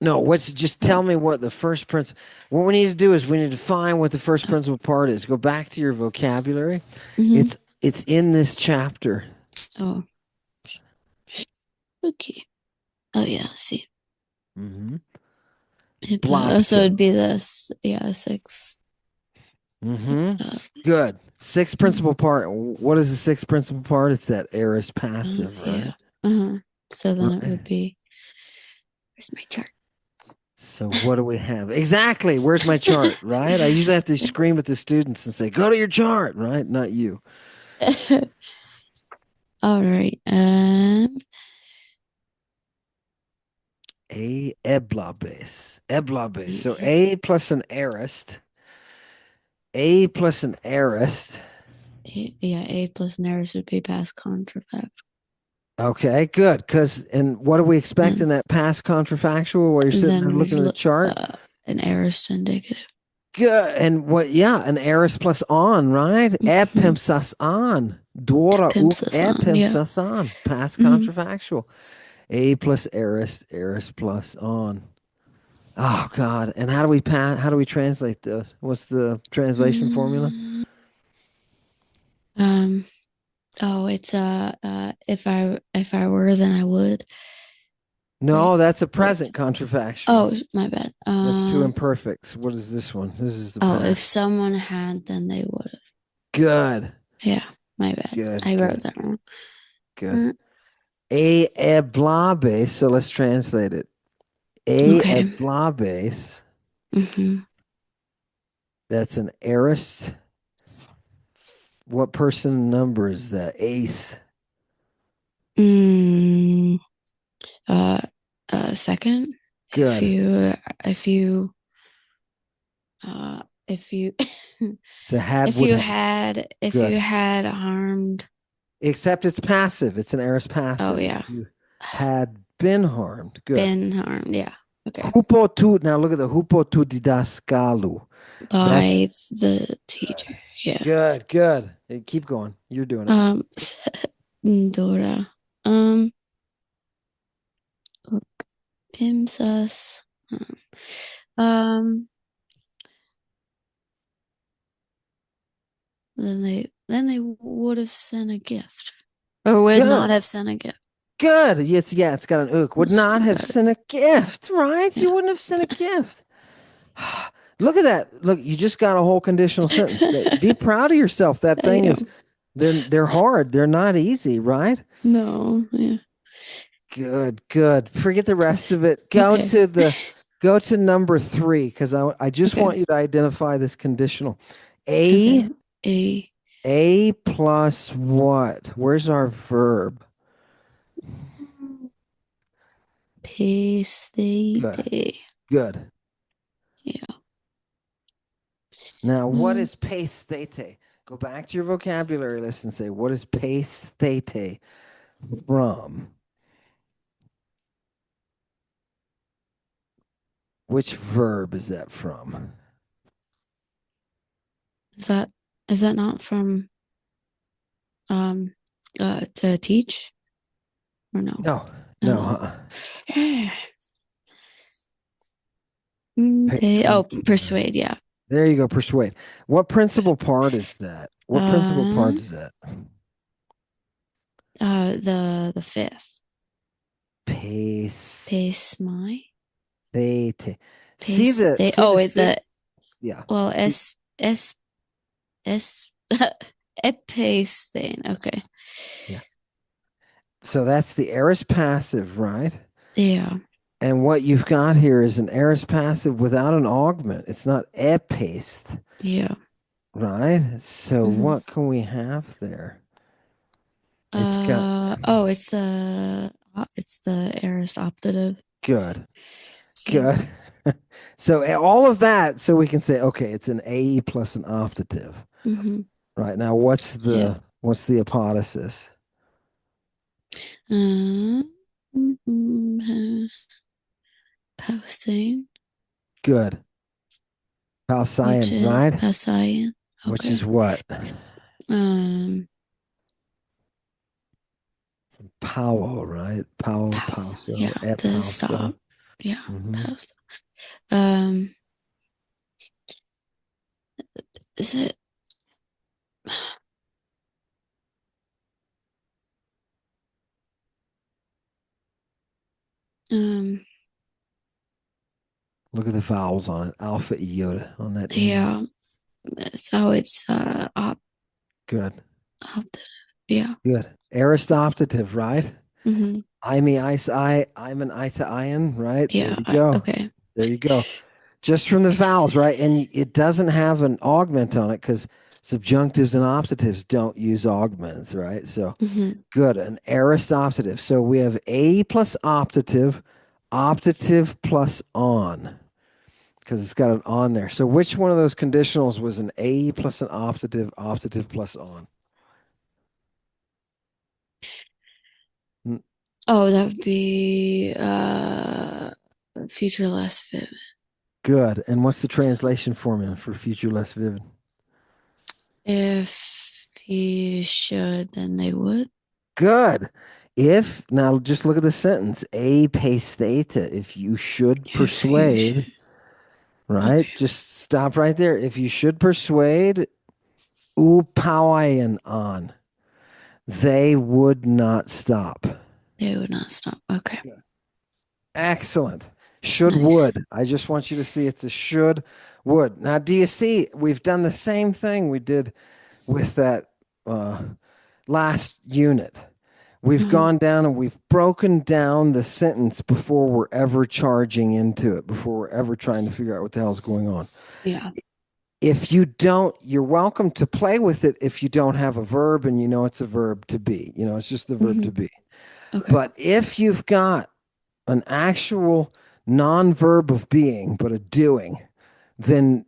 no, what's just Oh. tell me what the first principle. What we need to do is we need to find what the first Oh. principal part is. Go back to your vocabulary. Mm-hmm. It's in this chapter. Oh, okay. Oh yeah, I see. Mm-hmm. Oh, so it'd Blopto. be this, yeah, six. Mm-hmm. Uh, Good. Sixth principal part. What is the sixth principal part? It's that aorist passive, yeah. right? Uh-huh. So then it Right. would be, where's my chart? So what do we have? Exactly. Where's my chart? Right. I usually have to scream at the students and say, "Go to your chart." Right. Not you. All right. And A eblabase. Eblabase. So A plus an aorist. A plus an aorist. yeah, A plus Neris would be past contrafact. Okay, good. And what do we expect in And that past contrafactual while you're sitting there then looking at the chart? an aorist indicative. Good. And what, yeah, an aorist plus on, right? Mm-hmm. Epimsas on. Dora up Pimps us on. Yeah. epimsas on. Past Mm-hmm. contrafactual. A plus aorist, aorist plus on. Oh God. And how do we translate this? What's the translation formula? Mm, Um. Oh, it's if I were, then I would. Right. No, that's a Wait. present contrafactual. Oh, my bad. That's two imperfects. What is this one? This is the Oh, if past. someone had, then they would have. Good. Yeah, my bad. Good, I wrote good, that good, wrong. good. Mm, A eblabase. So let's translate it. A okay. eblabase. Mm-hmm. That's an aorist. What person number is that? Ace. Mm, uh, second, if Good. you, if you, if you, It's a had would have. if you Good. had harmed, Except it's passive. It's an aorist oh passive. yeah, If you had been harmed. Good. been harmed, yeah, okay, Hupo tu. Now look at the hupo tu didaskalu. That's by the teacher, yeah. good. Good. Hey, keep going. You're doing it. Um, Dora, um, pimps us, um, then they would have sent a gift, or would not Good. have sent a gift. Good. It's got an ook. Would Let's not see have about it. sent a gift, right? You Yeah. wouldn't have sent a gift. Look at that. Look, you just got a whole conditional sentence. Be proud of yourself. That I thing is am. they're hard. They're not easy, right? No, yeah. Good, good. Forget the rest of it. Okay. Go to number 3 because I just Okay. want you to identify this conditional. Okay. A A A plus what? Where's our verb? Good. Pastate. Good. Yeah. Now, what Mm, is pastate? Go back to your vocabulary list and say, what is pastate from? Which verb is that from? is that is that not from um to teach or no? No, no. No. Uh-uh. Page Oh, 139. persuade, yeah. There you go, persuade. What principal part is that? What principal part Um is that? the fifth. Pastate. Pace my See the paste. see Oh the wait, sig? the Yeah. well See, S epastain. Okay. yeah. So that's the aorist passive, right? Yeah. And what you've got here is an aorist passive without an augment. It's not epaste, Yeah. right? So hmm what can we have there? It's got oh, it's the aorist optative. good, Yeah. good. So all of that, so we can say, okay, it's an AE plus an optative. hmm Right now, Yeah. what's the apodosis? Uh, Posting, Good. which Halcyon, is right? Passion. Which Okay. is what? Um, Powell, right? Powell, Pow. Palso, Yeah. To Epalso. stop. Yeah. Hmm. Post. Um, is it? Um, Look at the vowels on it. Alpha, iota on that end. yeah. So it's Good. optative. Yeah. Good. Aorist optative, right? hmm I'm an I to ion, right? There Yeah. you go. Okay. There you go. Just from the vowels, right? And it doesn't have an augment on it because subjunctives and optatives don't use augments, right? So hmm good. An aorist optative. So we have A plus optative, optative plus on because it's got an on there. So which one of those conditionals was an A plus an optative, optative plus on? Mm, Oh, that would be future less vivid. good. And what's the So translation formula for future less vivid? if he should, then they would. Good. If now just look at the sentence. A pace theta. If you should If he should. persuade, right? Okay. Just stop right there. If you should persuade, upawayan on. They would not stop. They would not stop. Okay. Excellent. Should Nice. would. I just want you to see it's a should would. Now, do you see? We've done the same thing we did with that uh, last unit. We've Uh-huh. gone down and we've broken down the sentence before we're ever charging into it, before we're ever trying to figure out what the hell's going on. Yeah. If you don't, you're welcome to play with it if you don't have a verb and you know it's a verb to be. You know, it's just the verb hmm to be. Okay. But if you've got an actual non-verb of being, but a doing, then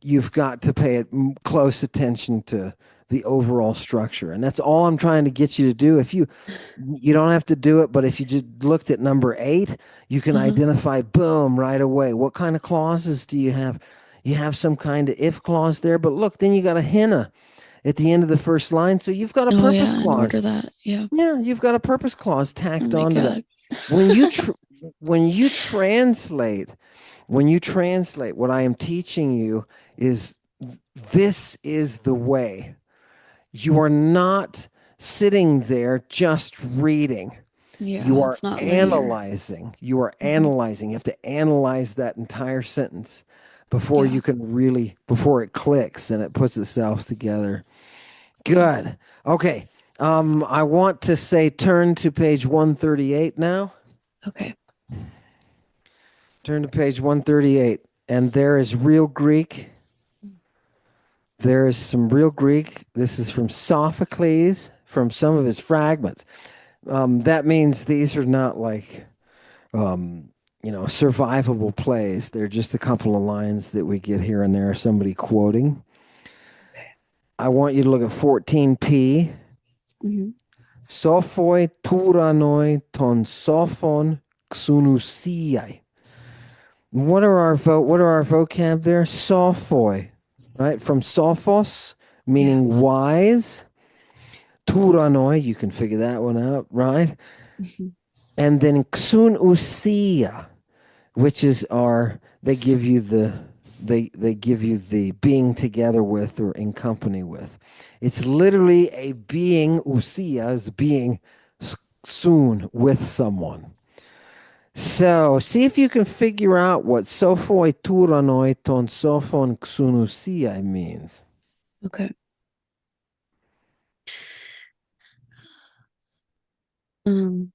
you've got to pay close attention to the overall structure. And that's all I'm trying to get you to do. If you don't have to do it, but if you just looked at number 8, you can Uh-huh. identify, boom, right away. What kind of clauses do you have? You have some kind of if clause there, but look, then you got a henna at the end of the first line. So you've got a Oh purpose yeah, in order clause. that. Yeah. Yeah, you've got a purpose clause Oh tacked my onto that. God. When you when you translate, what I am teaching you is this is the way. You are not sitting there just reading. You Yeah, are it's not linear. analyzing. You are hmm analyzing. You have to analyze that entire sentence before Yeah. you can really, before it clicks and it puts itself together. Yeah. Good. Okay. I want to say turn to page 138 now. Okay. Turn to page 138. And there is real Greek. There is some real Greek. This is from Sophocles, from some of his fragments. That means these are not like um, survivable plays. They're just a couple of lines that we get here and there, somebody quoting. Okay. I want you to look at 14p. Hmm. Sophoi turanoi ton sophon xunusiai. What are our vocab there? Sophoi, right? From sophos, Yeah. meaning wise. Turanoi, you can figure that one out, right? Hmm. And then xunusia, which is our they give you the being together with or in company with. It's literally a being. Usia is being soon with someone. So see if you can figure out what sophoi turanoi ton sophon xunusia means. Okay. Um,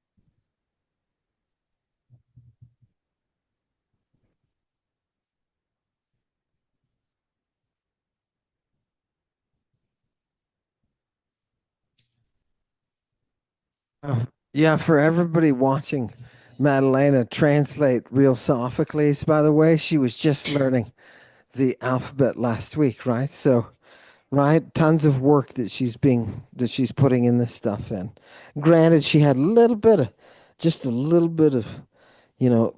Yeah, for everybody watching, Maddalena translate real Sophocles, by the way. She was just learning the alphabet last week, right? So, right, tons of work that she's putting in this stuff in. Granted, she had just a little bit of,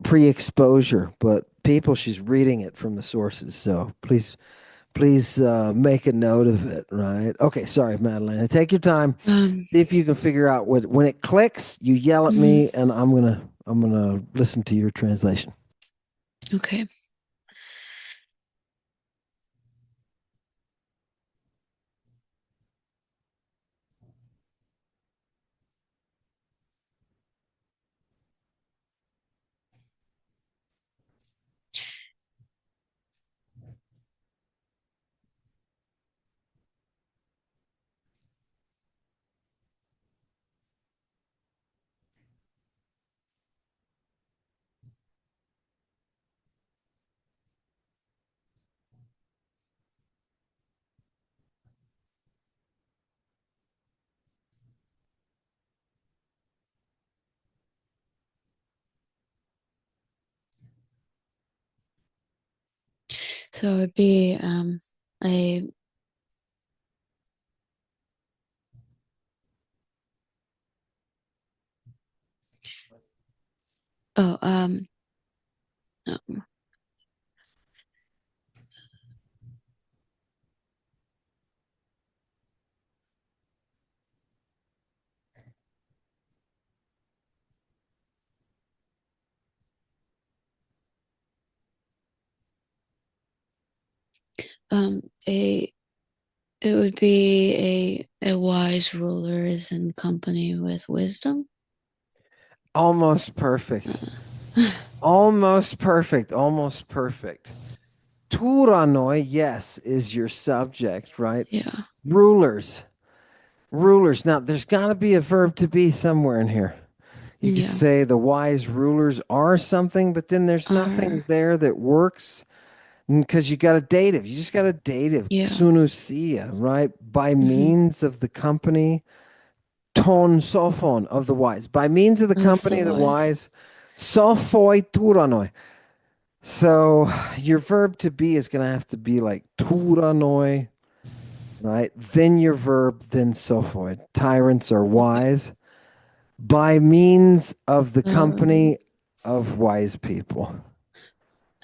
pre-exposure, but people, she's reading it from the sources. So please make a note of it, right? Okay, sorry, Madeline. Take your time. um, See if you can figure out what when it clicks. You yell at mhm. me, and I'm gonna listen to your translation. Okay. So it'd be a oh um a it would be a wise ruler is in company with wisdom. Almost perfect. Uh, Almost perfect. Almost perfect. Turanoi, yes, is your subject, right? yeah. Rulers. Rulers. Now, there's got to be a verb to be somewhere in here. You could Yeah. say the wise rulers are something, but then there's Are nothing there that works because you got a dative. You just got a dative. yeah. Sunusia, right? By Hmm. means of the company, ton sophon of the wise. By means of the Of the company of the wise. wise, sophoi turanoi. So your verb to be is going to have to be like turanoi, right? Then your verb, then sophoi. Tyrants are Okay. wise by means of the Um, company of wise people.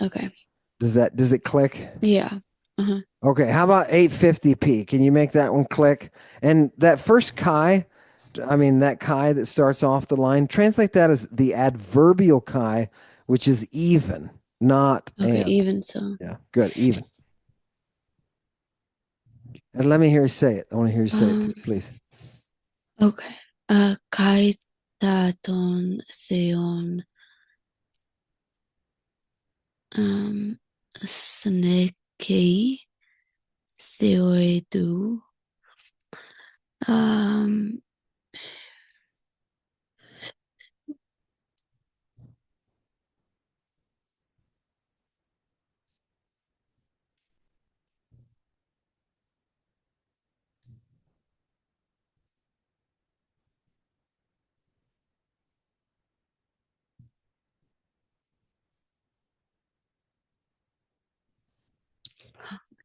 okay. Does it click? Yeah. Uh-huh. Okay, how about 850p? Can you make that one click? And that first chi, I mean that chi that starts off the line, translate that as the adverbial chi, which is even, not Okay, and. even so. Yeah, good, even. And let me hear you say it. I want to hear you say it Um, too, please. okay. Kaitaton theon um sneki theoidu um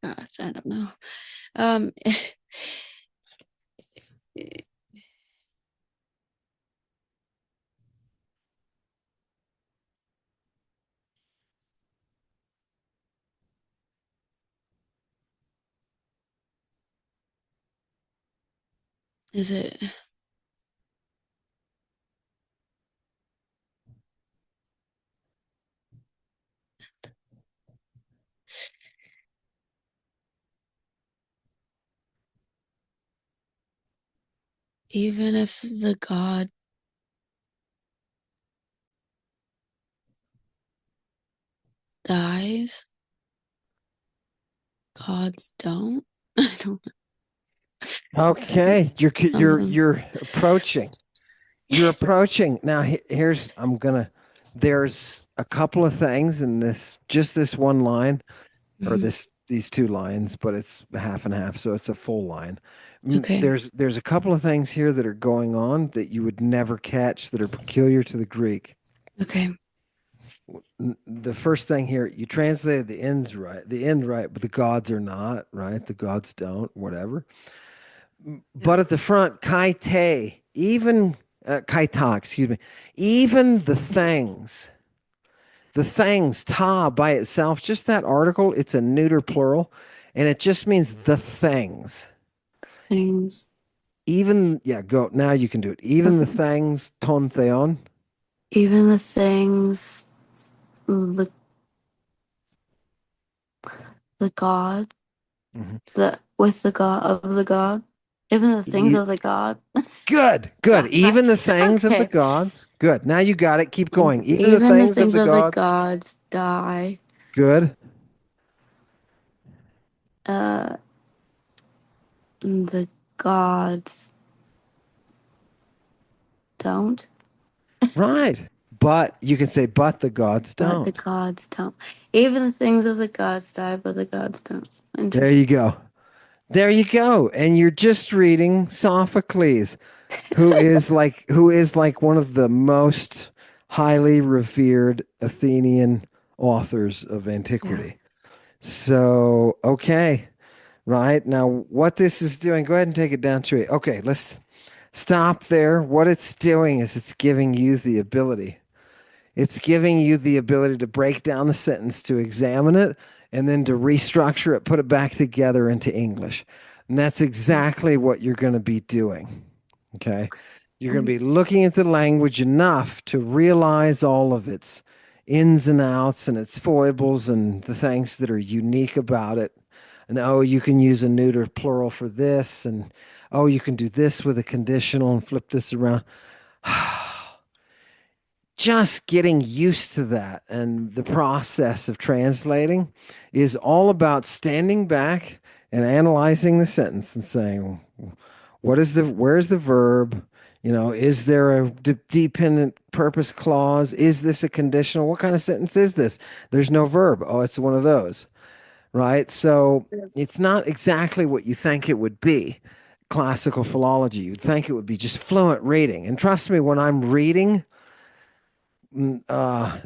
Gosh, I don't know. Um, is it even if the god dies, gods don't? I don't know. Okay, Something. you're approaching. You're approaching. Now here's I'm gonna there's a couple of things in this just this one line or Mhm. these two lines, but it's half and half, so it's a full line. Okay. There's a couple of things here that are going on that you would never catch that are peculiar to the Greek. Okay. The first thing here, you translated the end right, but the gods are not, right? The gods don't, whatever. Yeah. But at the front, kai te, even kai ta, excuse me, even the things, ta by itself, just that article, it's a neuter plural, and it just means the things. Things. Even, yeah, go, now you can do it. Even the Okay. things, ton theon. Even the things, the the god, Mhm. the with the god of the god, even the things E- of the god. Good, good. Even the things of the Okay. gods. Good. Now you got it. Keep going. Even the Even the things of things the of the gods. gods die. Good. Uh, the gods don't, Right. But you can say, but the gods but the don't. gods don't. Even the things of the gods die, but the gods don't. There you Interesting. go. There you go. And you're just reading Sophocles, who is like one of the most highly revered Athenian authors of Yeah. antiquity. So, okay, right. Now what this is doing, go ahead and take it down to it. Okay, let's stop there. What it's doing is it's giving you the ability. It's giving you the ability to break down the sentence, to examine it, and then to restructure it, put it back together into English. And that's exactly what you're going to be doing. Okay. You're going to Mhm. be looking at the language enough to realize all of its ins and outs and its foibles and the things that are unique about it. And oh, you can use a neuter plural for this. And oh, you can do this with a conditional and flip this around. Just getting used to that and the process of translating is all about standing back and analyzing the sentence and saying, where's the verb? Is there a dependent purpose clause? Is this a conditional? What kind of sentence is this? There's no verb. Oh, it's one of those, right? So it's not exactly what you think it would be. Classical philology, you'd think it would be just fluent reading. And trust me, when I'm reading,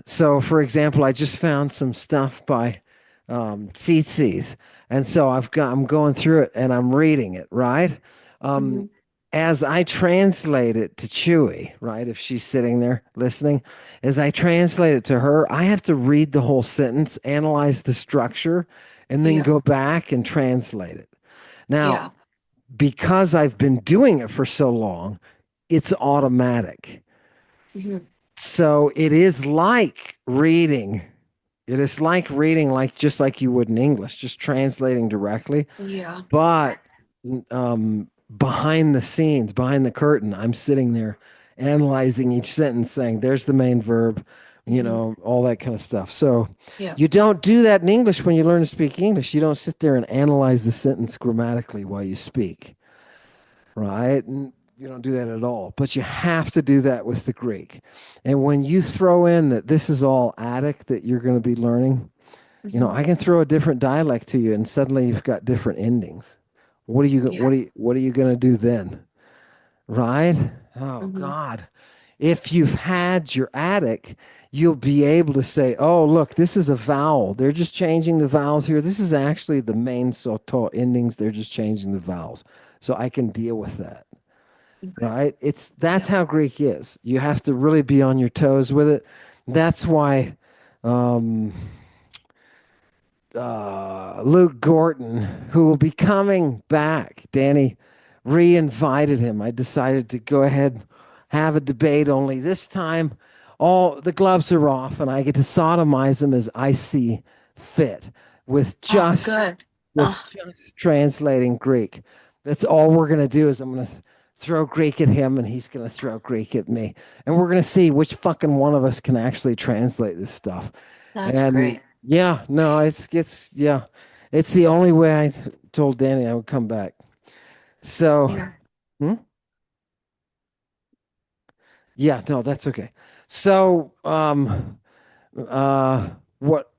so for example, I just found some stuff by Tsitsis, and so I'm going through it and I'm reading it, right? Um, Mhm. as I translate it to Chewy, right? If she's sitting there listening, as I translate it to her, I have to read the whole sentence, analyze the structure, and then Yeah. go back and translate it. Now, Yeah. because I've been doing it for so long, it's automatic. Mhm. So it is like reading. It is like reading, like just like you would in English, just translating directly. Yeah. But behind the scenes, behind the curtain, I'm sitting there analyzing each sentence, saying, "There's the main verb," Mhm. all that kind of stuff. So Yeah. you don't do that in English when you learn to speak English. You don't sit there and analyze the sentence grammatically while you speak, right? And you don't do that at all. But you have to do that with the Greek. And when you throw in that this is all Attic that you're going to be learning, Mhm. I can throw a different dialect to you, and suddenly you've got different endings. What are you Yeah. what are you going to do then? Right? Oh Mhm. God. If you've had your attic, you'll be able to say, oh, look, this is a vowel. They're just changing the vowels here. This is actually the main soto endings. They're just changing the vowels. So I can deal with that. Okay. Right? That's Yeah. how Greek is. You have to really be on your toes with it. That's why um, Luke Gorton, who will be coming back. Danny re-invited him. I decided to go ahead have a debate. Only this time, all the gloves are off, and I get to sodomize him as I see fit with Oh, just good. Oh, translating Greek. That's all we're gonna do is I'm gonna throw Greek at him, and he's gonna throw Greek at me, and we're gonna see which fucking one of us can actually translate this stuff. that's And great. yeah, no, yeah, it's the only way I told Danny I would come back. So, Yeah. hmm? Yeah, no, that's okay. So, uh, what?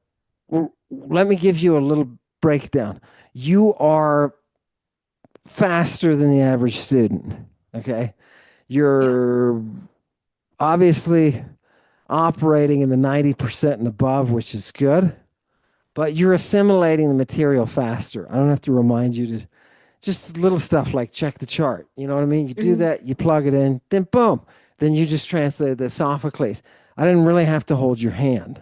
Let me give you a little breakdown. You are faster than the average student. Okay, Yeah. you're obviously operating in the 90% and above, which is good. But you're assimilating the material faster. I don't have to remind you to just little stuff like check the chart. You know what I mean? You do Hmm. that, you plug it in, then boom, then you just translated the Sophocles. I didn't really have to hold your hand.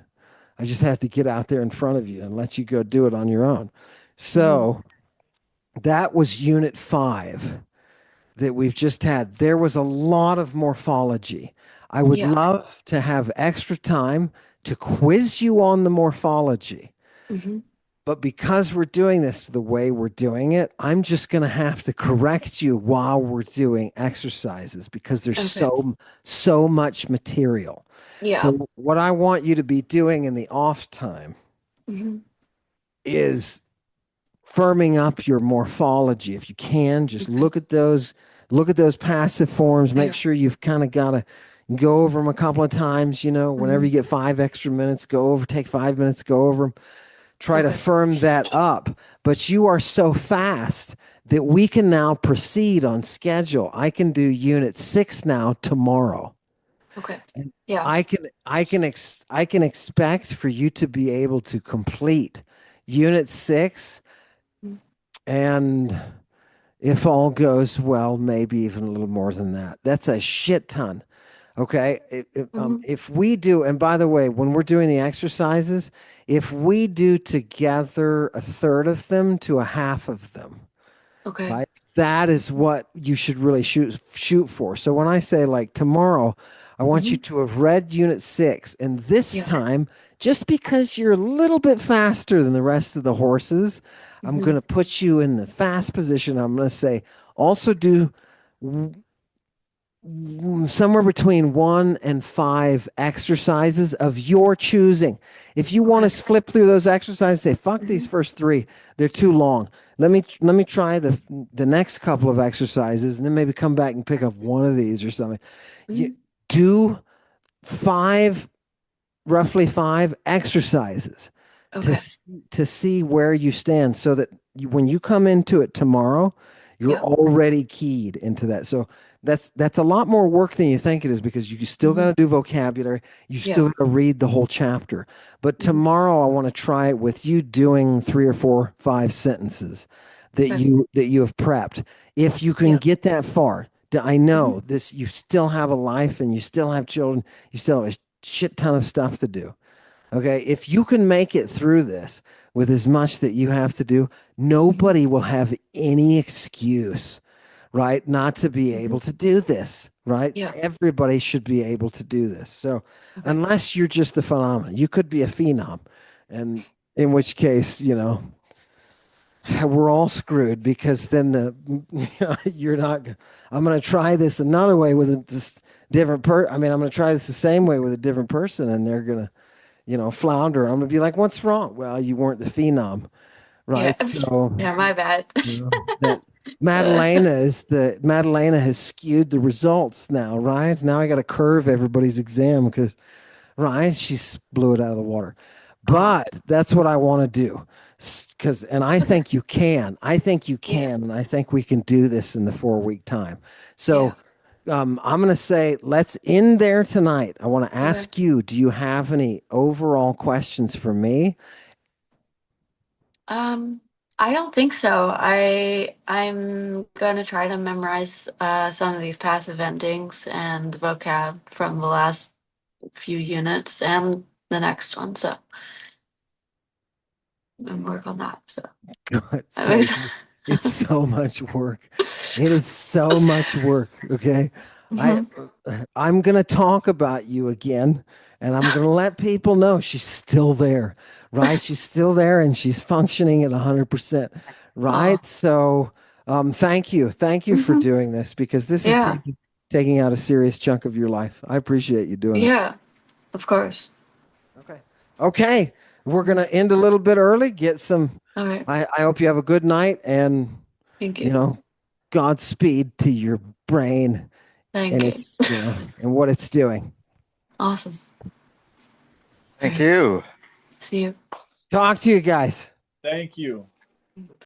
I just have to get out there in front of you and let you go do it on your own. Hmm. So that was unit 5 that we've just had. There was a lot of morphology. I would Yeah. love to have extra time to quiz you on the morphology. Hmm. But because we're doing this the way we're doing it, I'm just going to have to correct you while we're doing exercises because there's Okay. so much material. Yeah. So what I want you to be doing in the off time Hmm. is firming up your morphology. If you can, just Okay. look at those passive forms, make Yeah. sure you've kind of got to go over them a couple of times, whenever Hmm. you get 5 extra minutes, take 5 minutes, go over them. Try to Okay. firm that up. But you are so fast that we can now proceed on schedule. I can do unit 6 now tomorrow. Okay. And Yeah. I can expect for you to be able to complete unit 6 Mm-hmm. and if all goes well, maybe even a little more than that. That's a shit ton. Okay. If we do, and by the way, when we're doing the exercises, if we do together a third of them to a half of them, Okay. right? That is what you should really shoot for. So when I say like tomorrow, I want you Hmm. to have read unit 6, and this Yeah. time, just because you're a little bit faster than the rest of the horses, I'm Hmm. going to put you in the fast position. I'm going to say also do somewhere between 1 and 5 exercises of your choosing. If you want Okay. to flip through those exercises, say fuck these Hmm. first 3, they're too long. Let me try the next couple of exercises, and then maybe come back and pick up one of these or something. You Hmm. do 5 roughly 5 exercises to Okay. s- to see where you stand so that when you come into it tomorrow, you're Yeah. already keyed into that. So that's a lot more work than you think it is because you still got Hmm. to do vocabulary, you still Yeah. got to read the whole chapter. But Hmm. tomorrow I want to try it with you doing 3 or 4, 5 sentences Okay. that you have prepped. If you can Yeah. get that far, I Hmm. know this you still have a life and you still have children, you still have a shit ton of stuff to do. Okay. If you can make it through this with as much that you have to do, Hmm. nobody will have any excuse, right? Not to be Hmm. able to do this, right? Yeah. Everybody should be able to do this. So, Okay. unless you're just a phenomenon, you could be a phenom. And in which case, we're all screwed because then you're not. I'm going to try this another way with a just different I mean, I'm going to try this the same way with a different person, and they're going to flounder. I'm gonna be like, what's wrong? Well, you weren't the phenom, Yeah. right? So Yeah. My bad. that Maddalena has skewed the results now, right? Now I got to curve everybody's exam because right, blew it out of the water. Oh. But that's what I want to do. And I Okay. think you can. I think you Yeah. can, and I think we can do this in the 4 week time. Yeah. So I'm going to say let's end there tonight. I want to Okay. ask you, do you have any overall questions for me? Um, I don't think so. I'm gonna try to memorize some of these passive endings and vocab from the last few units and the next one, so and work on that. So God I'm ex- sake, it's so much work. It is so much work. Okay. I Mhm. I'm gonna talk about you again, and I'm gonna let people know she's still there, right? She's still there and she's functioning at 100%, Oh, right? So thank you for hmm. doing this because this is Yeah, taking out a serious chunk of your life. I appreciate you doing it. yeah, of course. Okay. Okay. We're going Mhm. to end a little bit early, get some. All right. I hope you have a good night and, Thank you you. know, Godspeed to your brain Thank and you. its, and what it's doing. Awesome. All Thank right. you. See you. Talk to you guys. Thank you.